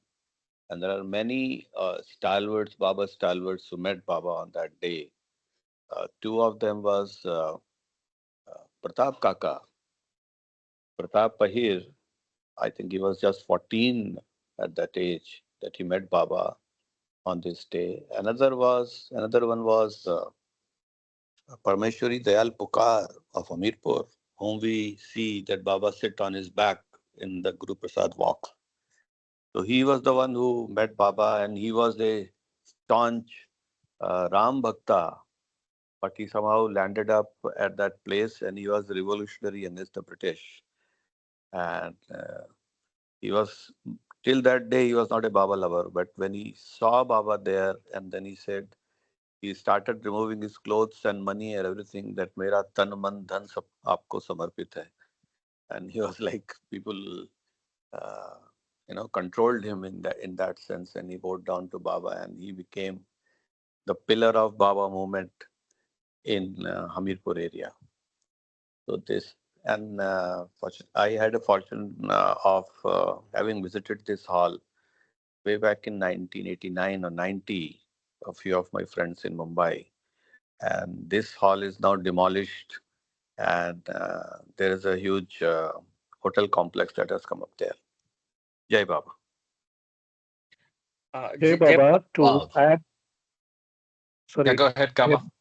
And there are many stalwarts, Baba stalwarts, who met Baba on that day. Two of them was Pratap Kaka, Pratap Pahir. I think he was just 14 at that age that he met Baba on this day. Another one was Parmeshwari Dayal Pukar of Amirpur, whom we see that Baba sit on his back in the Guru Prasad walk. So he was the one who met Baba, and he was a staunch Ram Bhakta, but he somehow landed up at that place, and he was revolutionary against the British. And he was till that day he was not a Baba lover, but when he saw Baba there, and then he said he started removing his clothes and money and everything that mera tan man dhan sab aapko samarpit hai. And he was like people uh, controlled him in that sense, and he bowed down to Baba, and he became the pillar of Baba movement in Hamirpur area. So this, and I had a fortune of having visited this hall way back in 1989 or 90. A few of my friends in Mumbai, and this hall is now demolished, and there is a huge hotel complex that has come up there. Jai Baba. Jay Jai Baba, to Wow. add, Yeah, sorry, go ahead, Jay, Kama.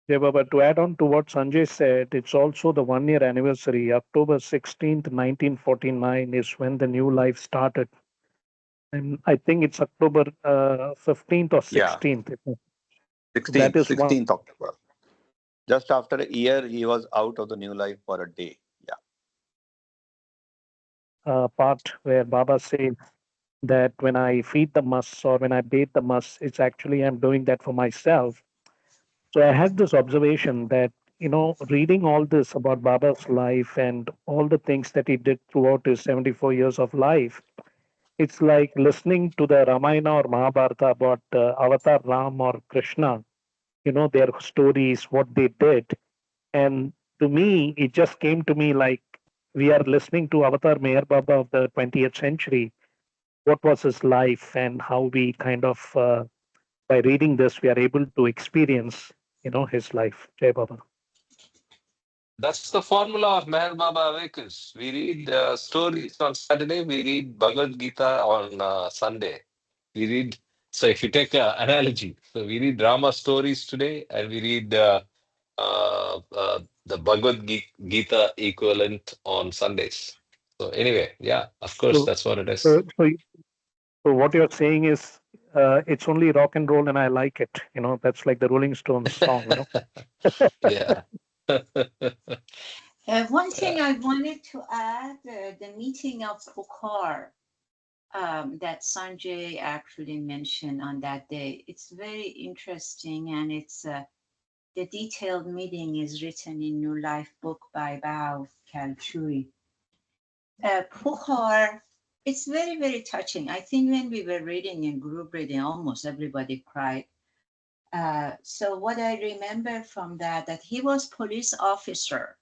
Jay Baba, to add on to what Sanjay said, it's also the 1 year anniversary. October 16th, 1949 is when the new life started. And I think it's October 15th or Yeah, 16th. That 16th, is one 16th October. Just after a year, he was out of the new life for a day. Yeah. part where Baba says that when I feed the mus or when I bathe the mus, it's actually I'm doing that for myself. So I had this observation that, reading all this about Baba's life and all the things that he did throughout his 74 years of life, it's like listening to the Ramayana or Mahabharata about Avatar Ram or Krishna, their stories, what they did. And to me, it just came to me like we are listening to Avatar Meher Baba of the 20th century. What was his life and how we kind of, by reading this, we are able to experience, his life. Jai Baba. That's the formula of Meher Baba Awakens. We read stories on Saturday, we read Bhagavad Gita on Sunday. We read, so if you take an analogy, so we read drama stories today and we read the Gita equivalent on Sundays. So anyway, yeah, of course, So, that's what it is. so what you're saying is it's only rock and roll and I like it. That's like the Rolling Stones song. Yeah. One thing Yeah. I wanted to add, the meeting of Pukhar that Sanjay actually mentioned on that day. It's very interesting, and it's the detailed meeting is written in New Life book by Bao Kalchui. Pukhar, it's very, very touching. I think when we were reading in group reading, almost everybody cried. So what I remember from that he was police officer,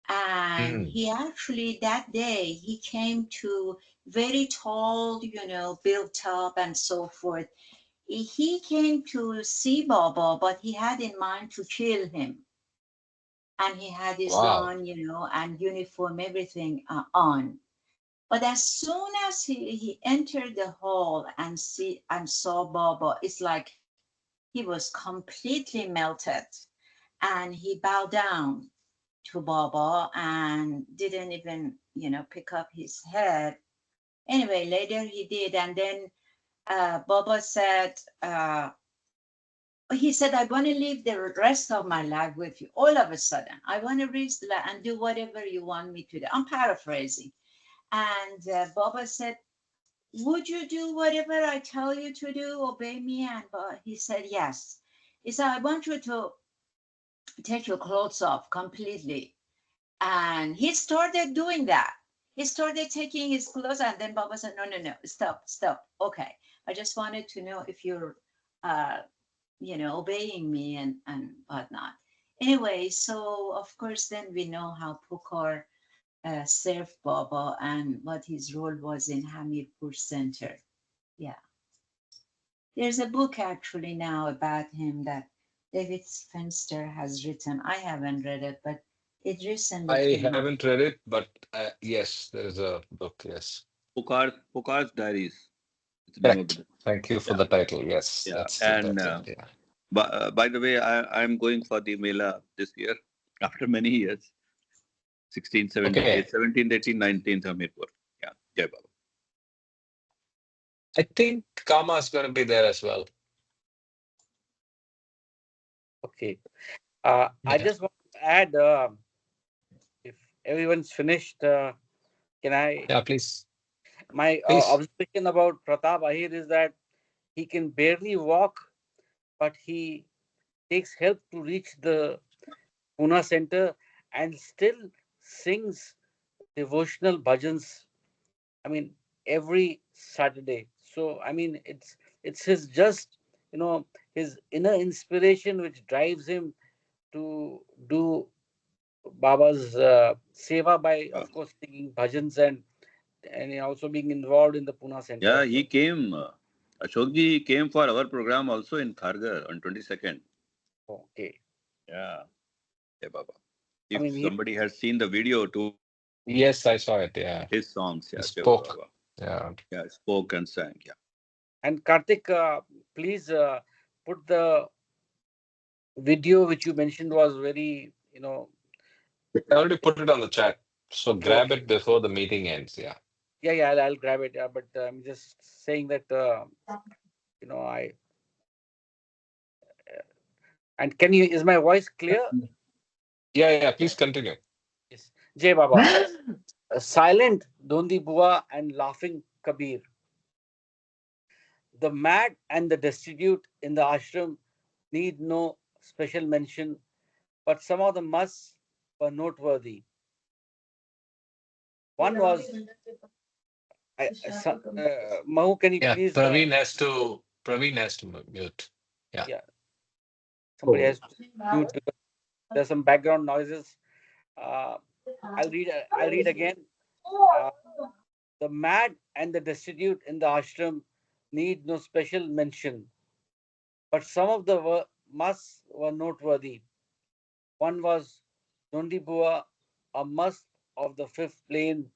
and Mm. he actually that day he came to very tall, built up and so forth. He came to see Baba, but he had in mind to kill him, and he had his Wow. gun, and uniform, everything on. But as soon as he entered the hall and saw Baba, it's like he was completely melted, and he bowed down to Baba and didn't even, pick up his head. Anyway, later he did. And then Baba said, he said, I want to live the rest of my life with you. All of a sudden, I want to reach and do whatever you want me to do. I'm paraphrasing. And Baba said, would you do whatever I tell you to do? Obey me? And he said, yes. He said, I want you to take your clothes off completely. And he started doing that. He started taking his clothes, and then Baba said, no, no, no, stop, stop. Okay. I just wanted to know if you're, obeying me and whatnot. Anyway, so of course, then we know how Pukar served Baba and what his role was in Hamirpur Center. Yeah. There's a book actually now about him that David Fenster has written. I haven't read it, but it recently I came out. haven't read it, but yes, there is a book. Yes, Pukar's Diaries. It's the name of the correct. book. Thank you for Yeah, the title. Yes, yeah. that's the And title. Yeah. by the way, I'm going for the Mela this year after many years. 16, 17, Okay. 17, 18, 19, Hamirpur. Yeah, Jai Baba. I think Kama is going to be there as well. Okay. I Yeah. just want to add, if everyone's finished, can I? Yeah, please. My Please. observation about Pratap Ahir is that he can barely walk, but he takes help to reach the Pune center and still sings devotional bhajans. I mean, every Saturday. So I mean, it's his just his inner inspiration which drives him to do Baba's seva by, Uh, of course, singing bhajans and also being involved in the Pune yeah, center. he came. Ashokji came for our program also in Khargar on 22nd. Okay. Yeah, Jai Baba. I If mean, he somebody has seen the video to Yes, I saw it. Yeah. his songs, He yeah, Jai spoke. Baba. Yeah. Yeah, spoke and sang. Yeah. and Karthik, please put the video which you mentioned was very, I already put it on the chat. So grab okay. it before the meeting ends. Yeah. Yeah, yeah, I'll grab it. But I'm just saying that, I and can you? Is my voice clear? Yeah, yeah. Please continue. Yes. Jai Baba. Silent Dondi Bua and laughing Kabir. The mad and the destitute in the ashram need no special mention, but some of the musts were noteworthy. One was, Mahu, can you Yeah, please, Praveen has to mute. Yeah. yeah, somebody has to mute because there's some background noises. Uh, I'll read again. Uh, the mad and the destitute in the ashram need no special mention, but some of the musts were noteworthy. One was Nondibua, a must of the fifth plane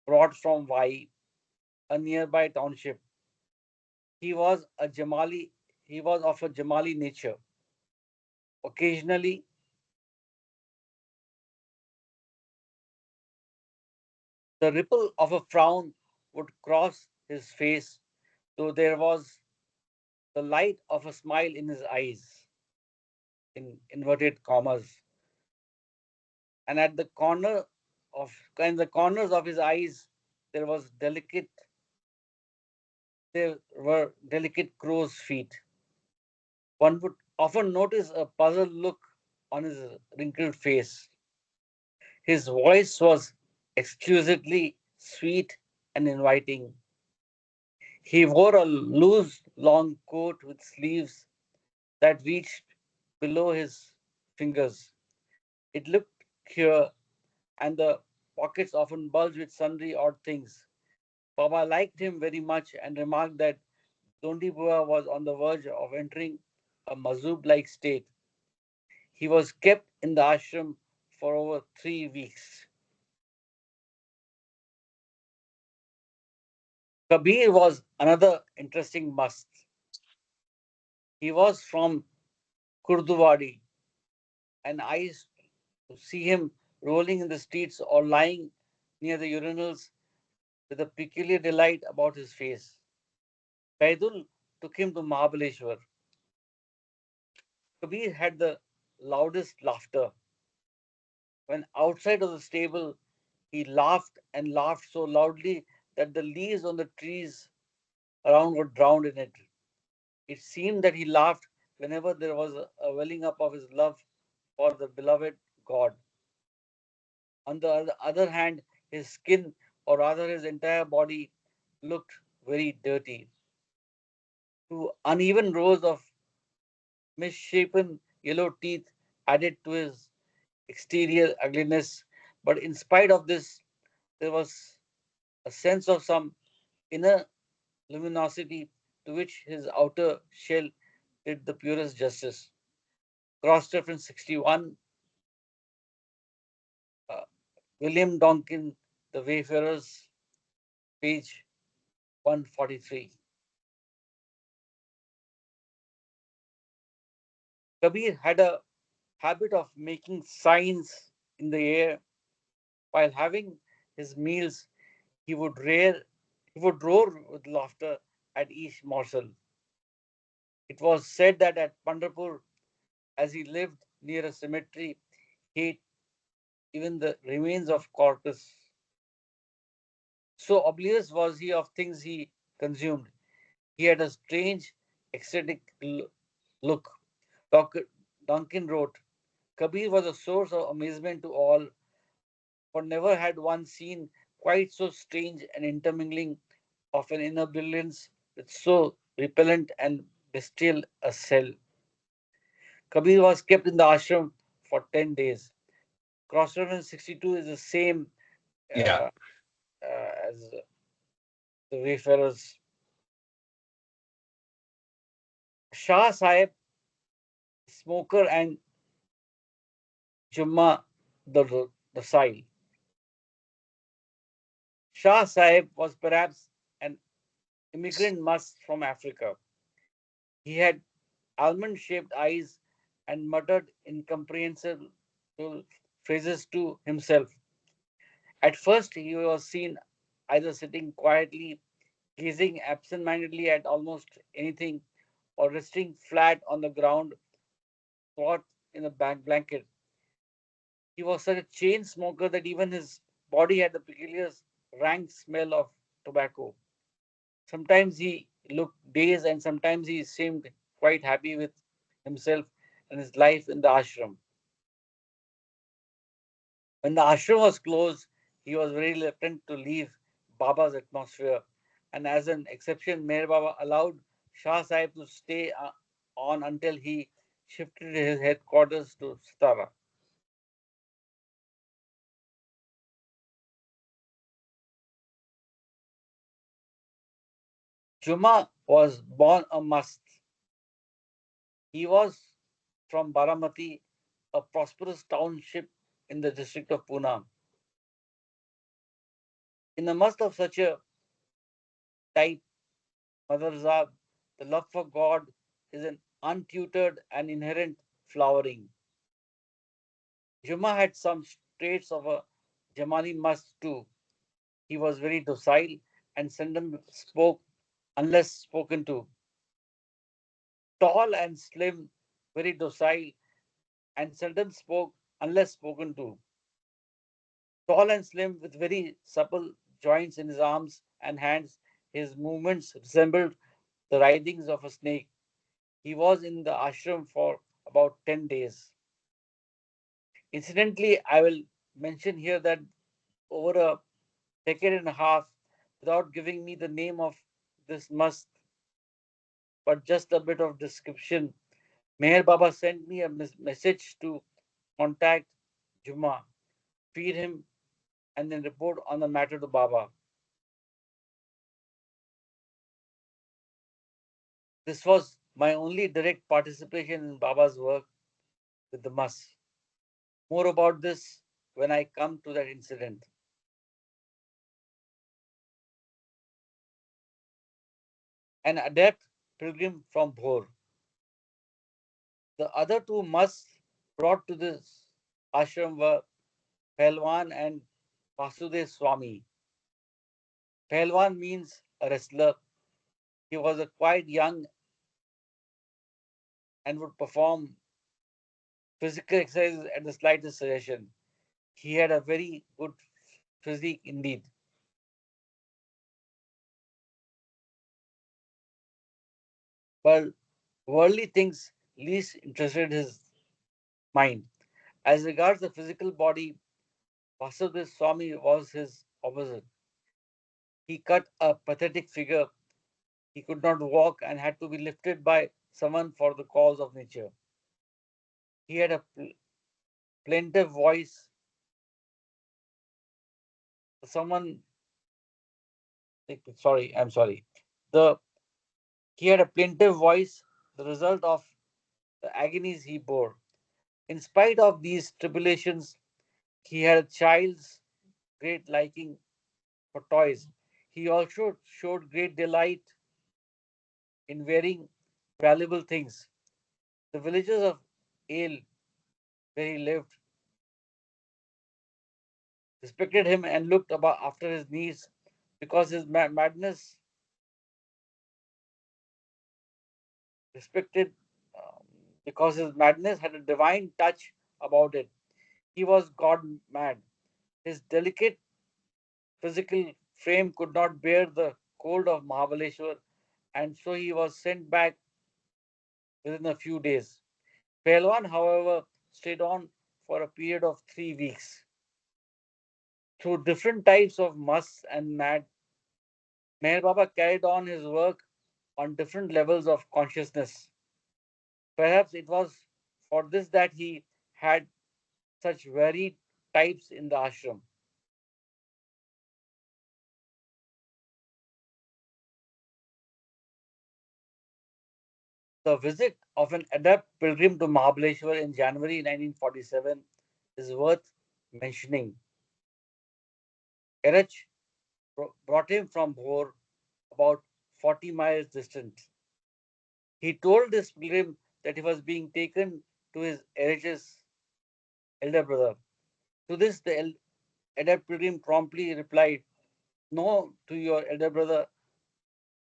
brought from Vai, a nearby township. He was a Jamali. He was of a Jamali nature. Occasionally, the ripple of a frown would cross his face, though there was the light of a smile in his eyes, in inverted commas. And at the in the corners of his eyes, there was delicate. There were delicate crow's feet. One would often notice a puzzled look on his wrinkled face. His voice was exquisitely sweet and inviting. He wore a loose, long coat with sleeves that reached below his fingers. It looked queer, and the pockets often bulged with sundry odd things. Baba liked him very much and remarked that Dondibua was on the verge of entering a Mazub like state. He was kept in the ashram for over 3 weeks. Kabir was another interesting must. He was from Kurduvadi, and I used to see him rolling in the streets or lying near the urinals with a peculiar delight about his face. Baidul took him to Mahabaleshwar. Kabir had the loudest laughter. When outside of the stable, he laughed and laughed so loudly that the leaves on the trees around were drowned in it. It seemed that he laughed whenever there was a welling up of his love for the beloved God. On the other hand, his skin, or rather his entire body, looked very dirty. Two uneven rows of misshapen yellow teeth added to his exterior ugliness, but in spite of this, there was a sense of some inner luminosity to which his outer shell did the purest justice. Cross reference 61, uh, William Donkin, The Wayfarers, page 143. Kabir had a habit of making signs in the air while having his meals. He would rare, he would roar with laughter at each morsel. It was said that at Pandharpur, as he lived near a cemetery, he ate even the remains of corpus. So oblivious was he of things he consumed. He had a strange, ecstatic look. Dr. Duncan wrote, Kabir was a source of amazement to all, for never had one seen quite so strange an intermingling of an inner brilliance with so repellent and bestial a cell. Kabir was kept in the ashram for 10 days. Cross reference 62 is the same Yeah. as the Wayfarers. Shah Sahib, smoker, and Jumma the docile. Shah Sahib was perhaps an immigrant must from Africa. He had almond shaped eyes and muttered incomprehensible phrases to himself. At first, he was seen either sitting quietly, gazing absent mindedly at almost anything, or resting flat on the ground, swathed in a back blanket. He was such a chain smoker that even his body had the peculiar rank smell of tobacco. Sometimes he looked dazed, and sometimes he seemed quite happy with himself and his life in the ashram. When the ashram was closed, he was very reluctant to leave Baba's atmosphere, and as an exception, Meher Baba allowed Shah Sahib to stay on until he shifted his headquarters to Satara. Juma was born a must. He was from Baramati, a prosperous township in the district of Pune. In the midst of such a type, Madarzab, the love for God is an untutored and inherent flowering. Juma had some traits of a Jamali must too. He was very docile and seldom spoke unless spoken to. Tall and slim, very docile, and seldom spoke unless spoken to. Tall and slim, with very supple joints in his arms and hands, his movements resembled the writhings of a snake. He was in the ashram for about 10 days. Incidentally, I will mention here that over a decade and a half, without giving me the name of this must, but just a bit of description, Meher Baba sent me a message to contact Juma, feed him, and then report on the matter to Baba. This was my only direct participation in Baba's work with the Mas. More about this when I come to that incident. An adept pilgrim from Bhor. The other two Mas brought to this ashram were Pelwan and Vasudev Swami. Pehlwan means a wrestler. He was a quite young and would perform physical exercises at the slightest suggestion. He had a very good physique indeed. But worldly things least interested his mind. As regards the physical body, Vasudeva Swami was his opposite. He cut a pathetic figure. He could not walk and had to be lifted by someone for the cause of nature. He had a plaintive voice. Someone, sorry, I'm sorry. The He had a plaintive voice, the result of the agonies he bore. In spite of these tribulations, he had a child's great liking for toys. He also showed great delight in wearing valuable things. The villagers of Ale, where he lived, respected him and looked about after his needs because his madness respected um, because his madness had a divine touch about it. He was God mad. His delicate physical frame could not bear the cold of Mahabaleshwar, and so he was sent back within a few days. Pelwan, however, stayed on for a period of 3 weeks. Through different types of musts and mad, Meher Baba carried on his work on different levels of consciousness. Perhaps it was for this that he had such varied types in the ashram. The visit of an adept pilgrim to Mahabaleshwar in January 1947 is worth mentioning. Erech brought him from Bhor, about 40 miles distant. He told this pilgrim that he was being taken to his Erech's elder brother. To this, the adept pilgrim promptly replied, "No to your elder brother,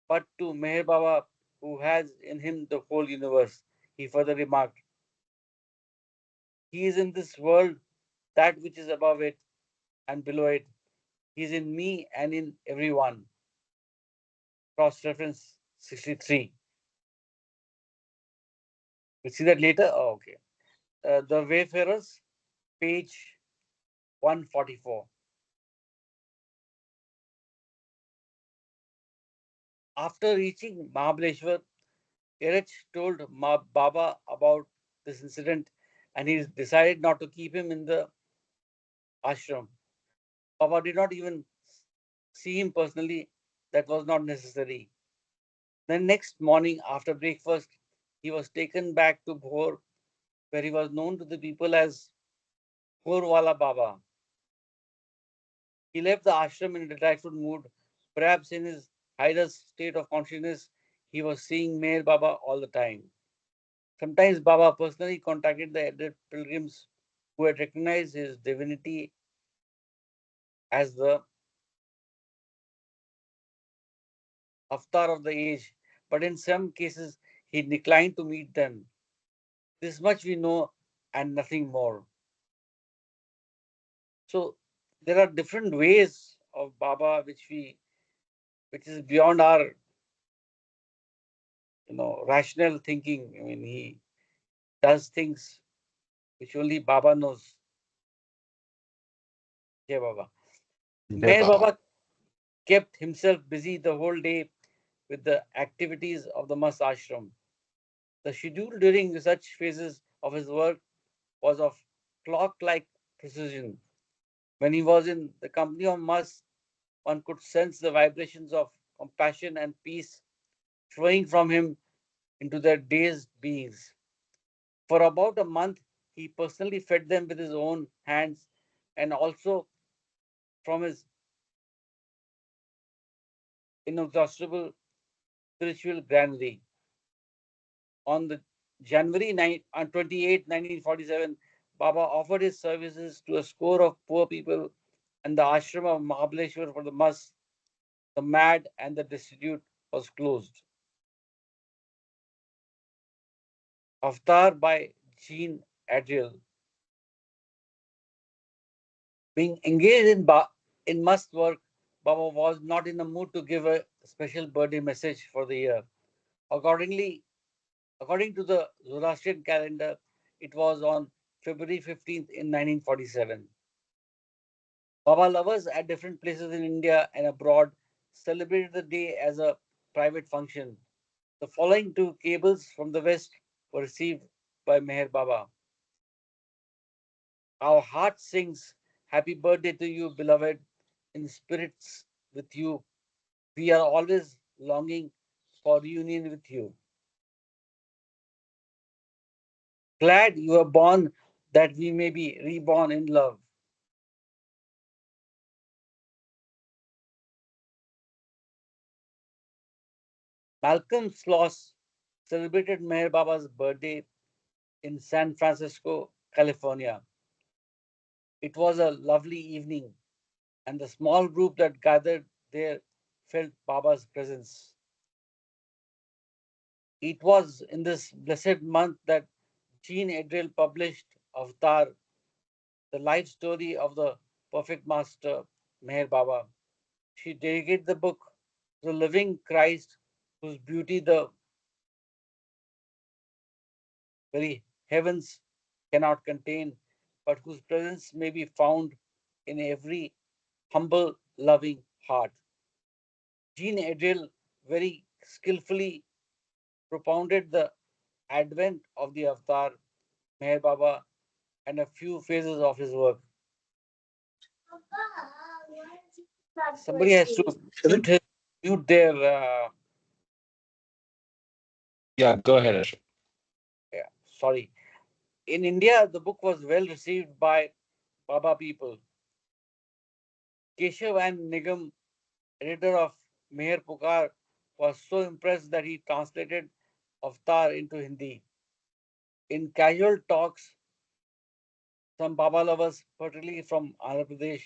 but to Meher Baba, who has in him the whole universe." He further remarked, "He is in this world, that which is above it and below it. He is in me and in everyone." Cross reference 63. We'll see that later. Oh, okay. The Wayfarers, page 144. After reaching Mahabaleshwar, Erech told Baba about this incident and he decided not to keep him in the ashram. Baba did not even see him personally. That was not necessary. The next morning after breakfast, he was taken back to Bhor, where he was known to the people as Bhorwala Baba. He left the ashram in a delightful mood. Perhaps in his highest state of consciousness, he was seeing Meher Baba all the time. Sometimes Baba personally contacted the adept pilgrims who had recognized his divinity as the avatar of the age, but in some cases he declined to meet them. This much we know and nothing more. So there are different ways of Baba which is beyond our rational thinking. I mean, he does things which only Baba knows. Jai Baba. Jai Meher Baba. Baba kept himself busy the whole day with the activities of the Mas ashram. The schedule during such phases of his work was of clock like precision. When he was in the company of Mas, one could sense the vibrations of compassion and peace flowing from him into their dazed beings. For about a month, he personally fed them with his own hands and also from his inexhaustible spiritual granary. On the on 28, 1947, Baba offered his services to a score of poor people and the ashram of Mahabaleshwar for the Mas. The Mad and the Destitute was closed. Avatar by Jean Adriel. Being engaged in must work, Baba was not in the mood to give a special birthday message for the year. Accordingly, according to the Zoroastrian calendar, it was on February 15th in 1947. Baba lovers at different places in India and abroad celebrated the day as a private function. The following two cables from the West were received by Meher Baba. Our heart sings happy birthday to you, beloved, in spirits with you. We are always longing for reunion with you. Glad you are born that we may be reborn in love. Malcolm Sloss celebrated Meher Baba's birthday in San Francisco, California. It was a lovely evening, and the small group that gathered there felt Baba's presence. It was in this blessed month that Jean Adriel published Avatar, the life story of the perfect master, Meher Baba. She dedicated the book to the living Christ, whose beauty the very heavens cannot contain, but whose presence may be found in every humble, loving heart. Jean Adriel very skillfully propounded the advent of the Avatar, Meher Baba, and a few phases of his work. Somebody has to mute their. Yeah, go ahead, Ashok. Yeah, sorry. In India, the book was well received by Baba people. Keshav and Nigam, editor of Meher Pukar, was so impressed that he translated Avatar into Hindi. In casual talks, some Baba lovers, particularly from Andhra Pradesh,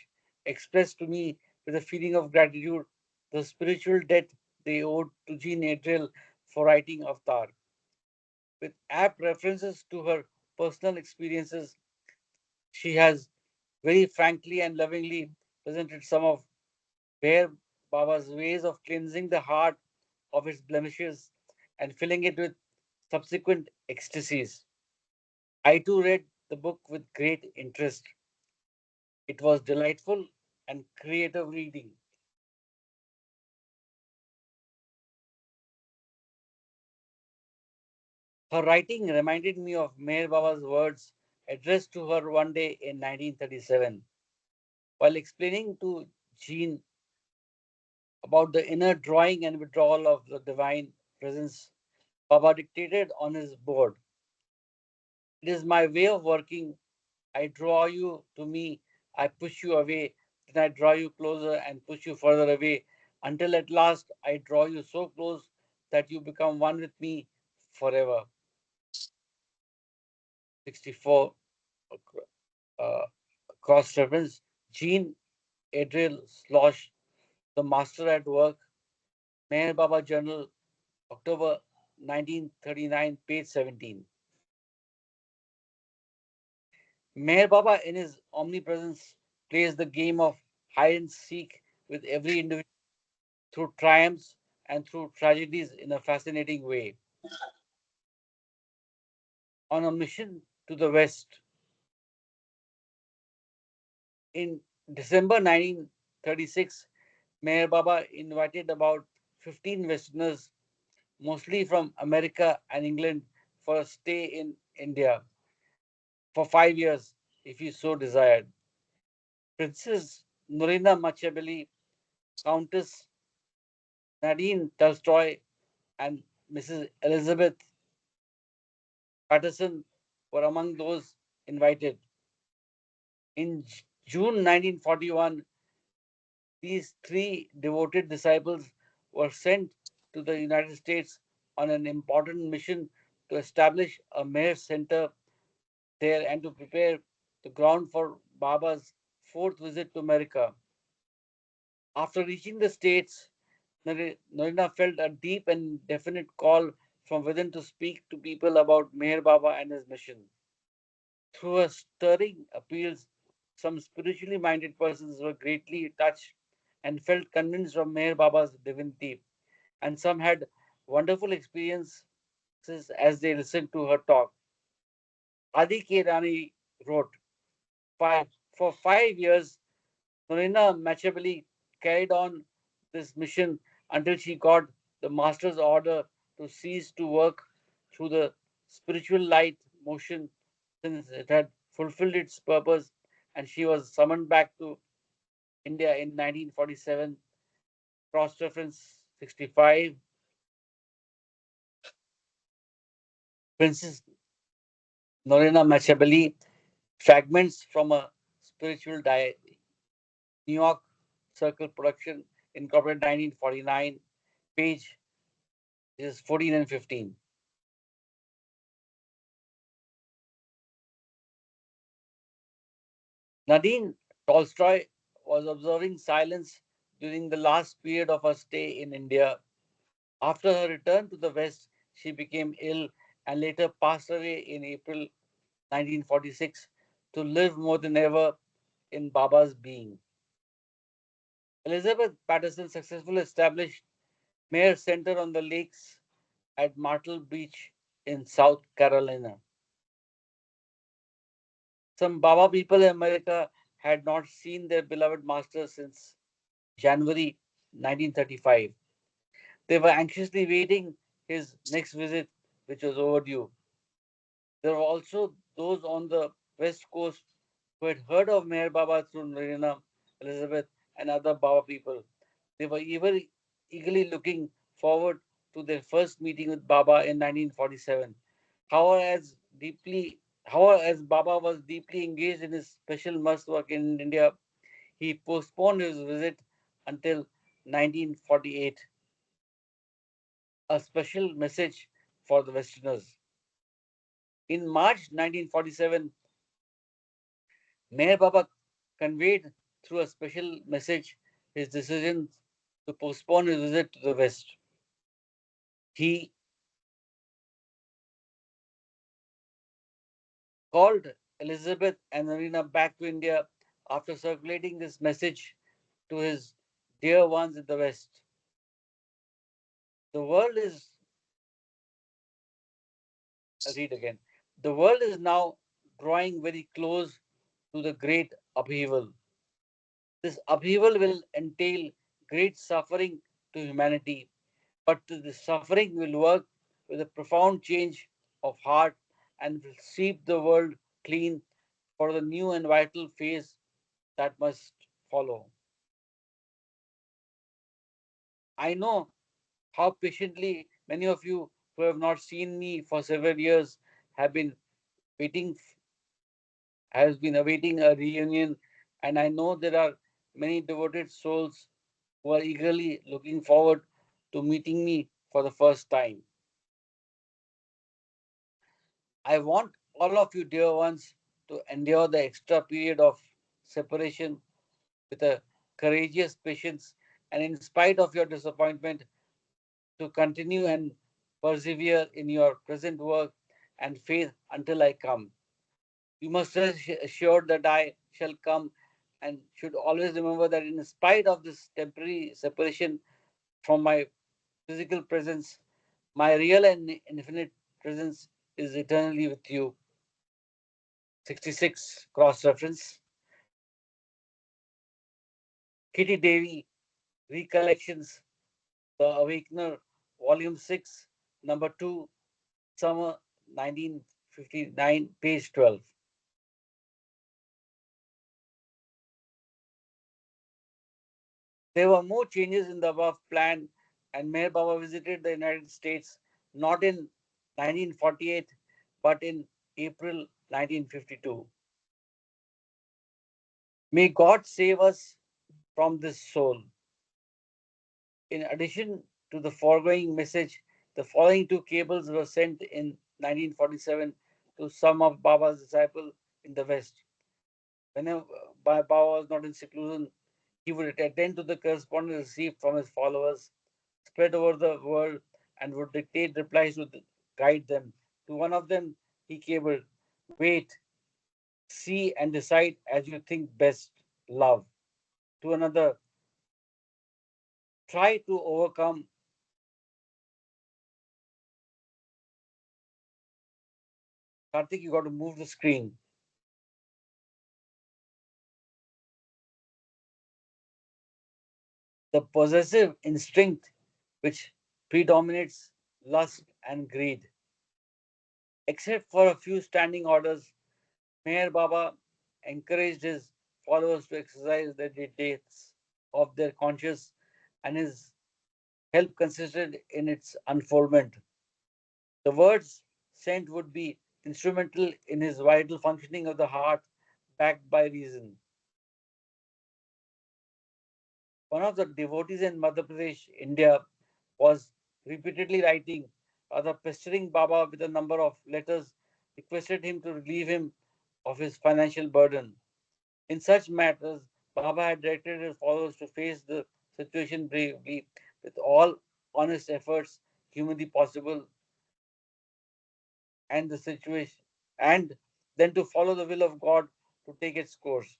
expressed to me with a feeling of gratitude the spiritual debt they owed to Jean Adriel for writing Avatar. With apt references to her personal experiences, she has very frankly and lovingly presented some of Bear Baba's ways of cleansing the heart of its blemishes and filling it with subsequent ecstasies. I too read the book with great interest. It was delightful and creative reading. Her writing reminded me of Meher Baba's words addressed to her one day in 1937. While explaining to Jean about the inner drawing and withdrawal of the divine presence, Baba dictated on his board. It is my way of working. I draw you to me, I push you away, then I draw you closer and push you further away until at last I draw you so close that you become one with me forever. 64 uh, cross reference. Jean Adriel Slosh, The Master at Work, Meher Baba Journal, October 1939, page 17. Meher Baba, in his omnipresence, plays the game of hide and seek with every individual through triumphs and through tragedies in a fascinating way. On a mission to the West, in December 1936, Meher Baba invited about 15 Westerners, mostly from America and England, for a stay in India for 5 years, if he so desired. Princess Norina Machiavelli, Countess Nadine Tolstoy, and Mrs. Elizabeth Patterson were among those invited. In June 1941, these three devoted disciples were sent to the United States on an important mission to establish a Meher Center there and to prepare the ground for Baba's fourth visit to America. After reaching the States, Narina felt a deep and definite call from within to speak to people about Meher Baba and his mission. Through her stirring appeals, some spiritually minded persons were greatly touched and felt convinced of Meher Baba's divinity, and some had wonderful experiences as they listened to her talk. Adi K. Rani wrote, For 5 years, Norina Machabali carried on this mission until she got the master's order to cease to work through the spiritual light motion since it had fulfilled its purpose, and she was summoned back to India in 1947. Cross reference 65. Princess Norina Machabali, Fragments from a Spiritual Diary. New York Circle Production, Incorporated 1949, page is 14 and 15. Nadine Tolstoy was observing silence during the last period of her stay in India. After her return to the West, she became ill and later passed away in April 1946 to live more than ever in Baba's being. Elizabeth Patterson successfully established Mayer Center on the lakes at Myrtle Beach in South Carolina. Some Baba people in America had not seen their beloved master since January 1935. They were anxiously waiting his next visit, which was overdue. There were also those on the west coast who had heard of Meher Baba through Narina, Elizabeth, and other Baba people. They were eagerly looking forward to their first meeting with Baba in 1947. However, as Baba was deeply engaged in his special must work in India, he postponed his visit until 1948. A special message for the Westerners. In March 1947, Meher Baba conveyed through a special message his decision to postpone his visit to the West. He called Elizabeth and Narina back to India after circulating this message to his dear ones in the West. The world is, I'll read again, the world is now drawing very close to the great upheaval. This upheaval will entail great suffering to humanity, but the suffering will work with a profound change of heart and will sweep the world clean for the new and vital phase that must follow. I know how patiently many of you who have not seen me for several years have been waiting, has been awaiting a reunion, and I know there are many devoted souls who are eagerly looking forward to meeting me for the first time. I want all of you, dear ones, to endure the extra period of separation with a courageous patience, and in spite of your disappointment, to continue and persevere in your present work and faith until I come. You must rest assured that I shall come, and should always remember that in spite of this temporary separation from my physical presence, my real and infinite presence is eternally with you. 66 cross reference. Kitty Devi Recollections, The Awakener, Volume 6, Number 2, Summer 1959, page 12. There were more changes in the above plan, and Meher Baba visited the United States not in 1948 but in April 1952. May God save us from this soul. In addition to the foregoing message, the following two cables were sent in 1947 to some of Baba's disciples in the West. Whenever Baba was not in seclusion, he would attend to the correspondence received from his followers. spread over the world and would dictate replies to guide them. To one of them, he cabled, "Wait, see, and decide as you think best, love." To another, "Try to overcome." Karthik, you got to move the screen. The possessive instinct which predominates lust and greed. Except for a few standing orders, Meher Baba encouraged his followers to exercise the dictates of their conscience, and his help consisted in its unfoldment. The words sent would be instrumental in his vital functioning of the heart, backed by reason. One of the devotees in Madhya Pradesh, India, was repeatedly writing, rather pestering Baba with a number of letters, requested him to relieve him of his financial burden. In such matters, Baba had directed his followers to face the situation bravely with all honest efforts humanly possible, and the situation and then to follow the will of God to take its course.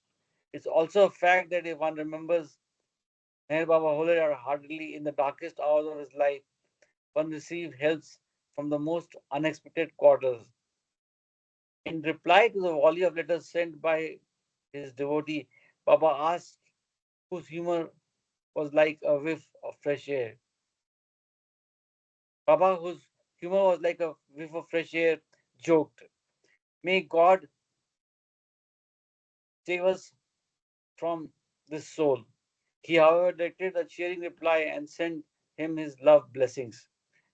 It's also a fact that if one remembers Meher Baba wholeheartedly in the darkest hours of his life, one received helps from the most unexpected quarters. In reply to the volley of letters sent by his devotee, Baba asked, whose humor was like a whiff of fresh air. Baba, whose humor was like a whiff of fresh air, joked, "May God save us from this soul." He, however, directed a cheering reply and sent him his love blessings.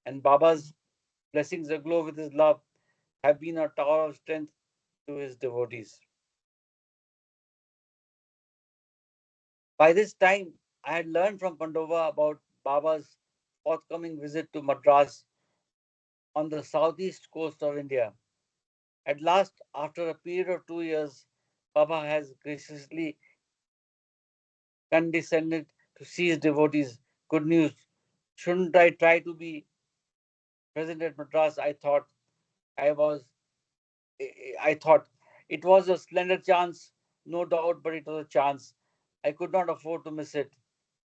And Baba's blessings, aglow with his love, have been a tower of strength to his devotees. By this time, I had learned from Pandova about Baba's forthcoming visit to Madras on the southeast coast of India. At last, after a period of 2 years, Baba has graciously condescended to see his devotees. Good news. Shouldn't I try to be present at Madras? I was I thought it was a slender chance, no doubt, but it was a chance. I could not afford to miss it.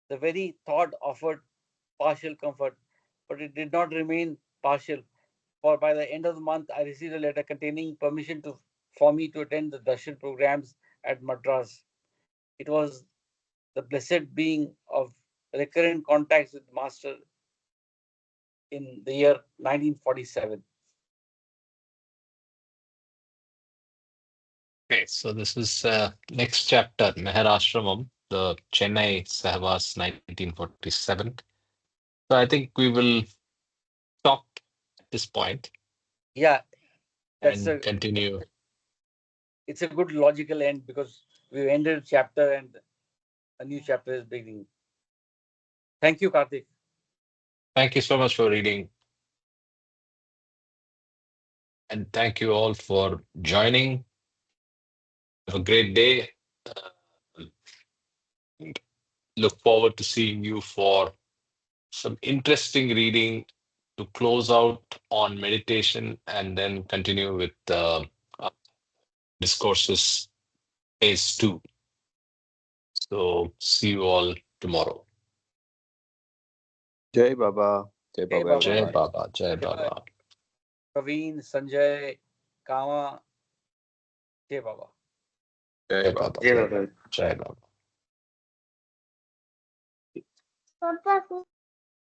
The very thought offered partial comfort, but it did not remain partial. For by the end of the month, I received a letter containing permission for me to attend the darshan programs at Madras. It was the blessed being of recurrent contacts with Master in the year 1947. Okay, so this is next chapter, Meher Ashramam, the Chennai Sahwas 1947. So I think we will stop at this point Yeah, that's and a continue. it's a good logical end because we've ended a chapter and a new chapter is beginning. Thank you, Karthik. Thank you so much for reading, and thank you all for joining. Have a great day. Uh, Look forward to seeing you for some interesting reading to close out on meditation and then continue with discourses phase two. So see you all tomorrow. Jai Baba. Jai Hey, Baba, Baba. Jai everyone. Baba, Jai Jai Baba, Praveen, Sanjay, Kama, Jai Baba. Jai Baba, Jai Baba. Jai Baba. Papa,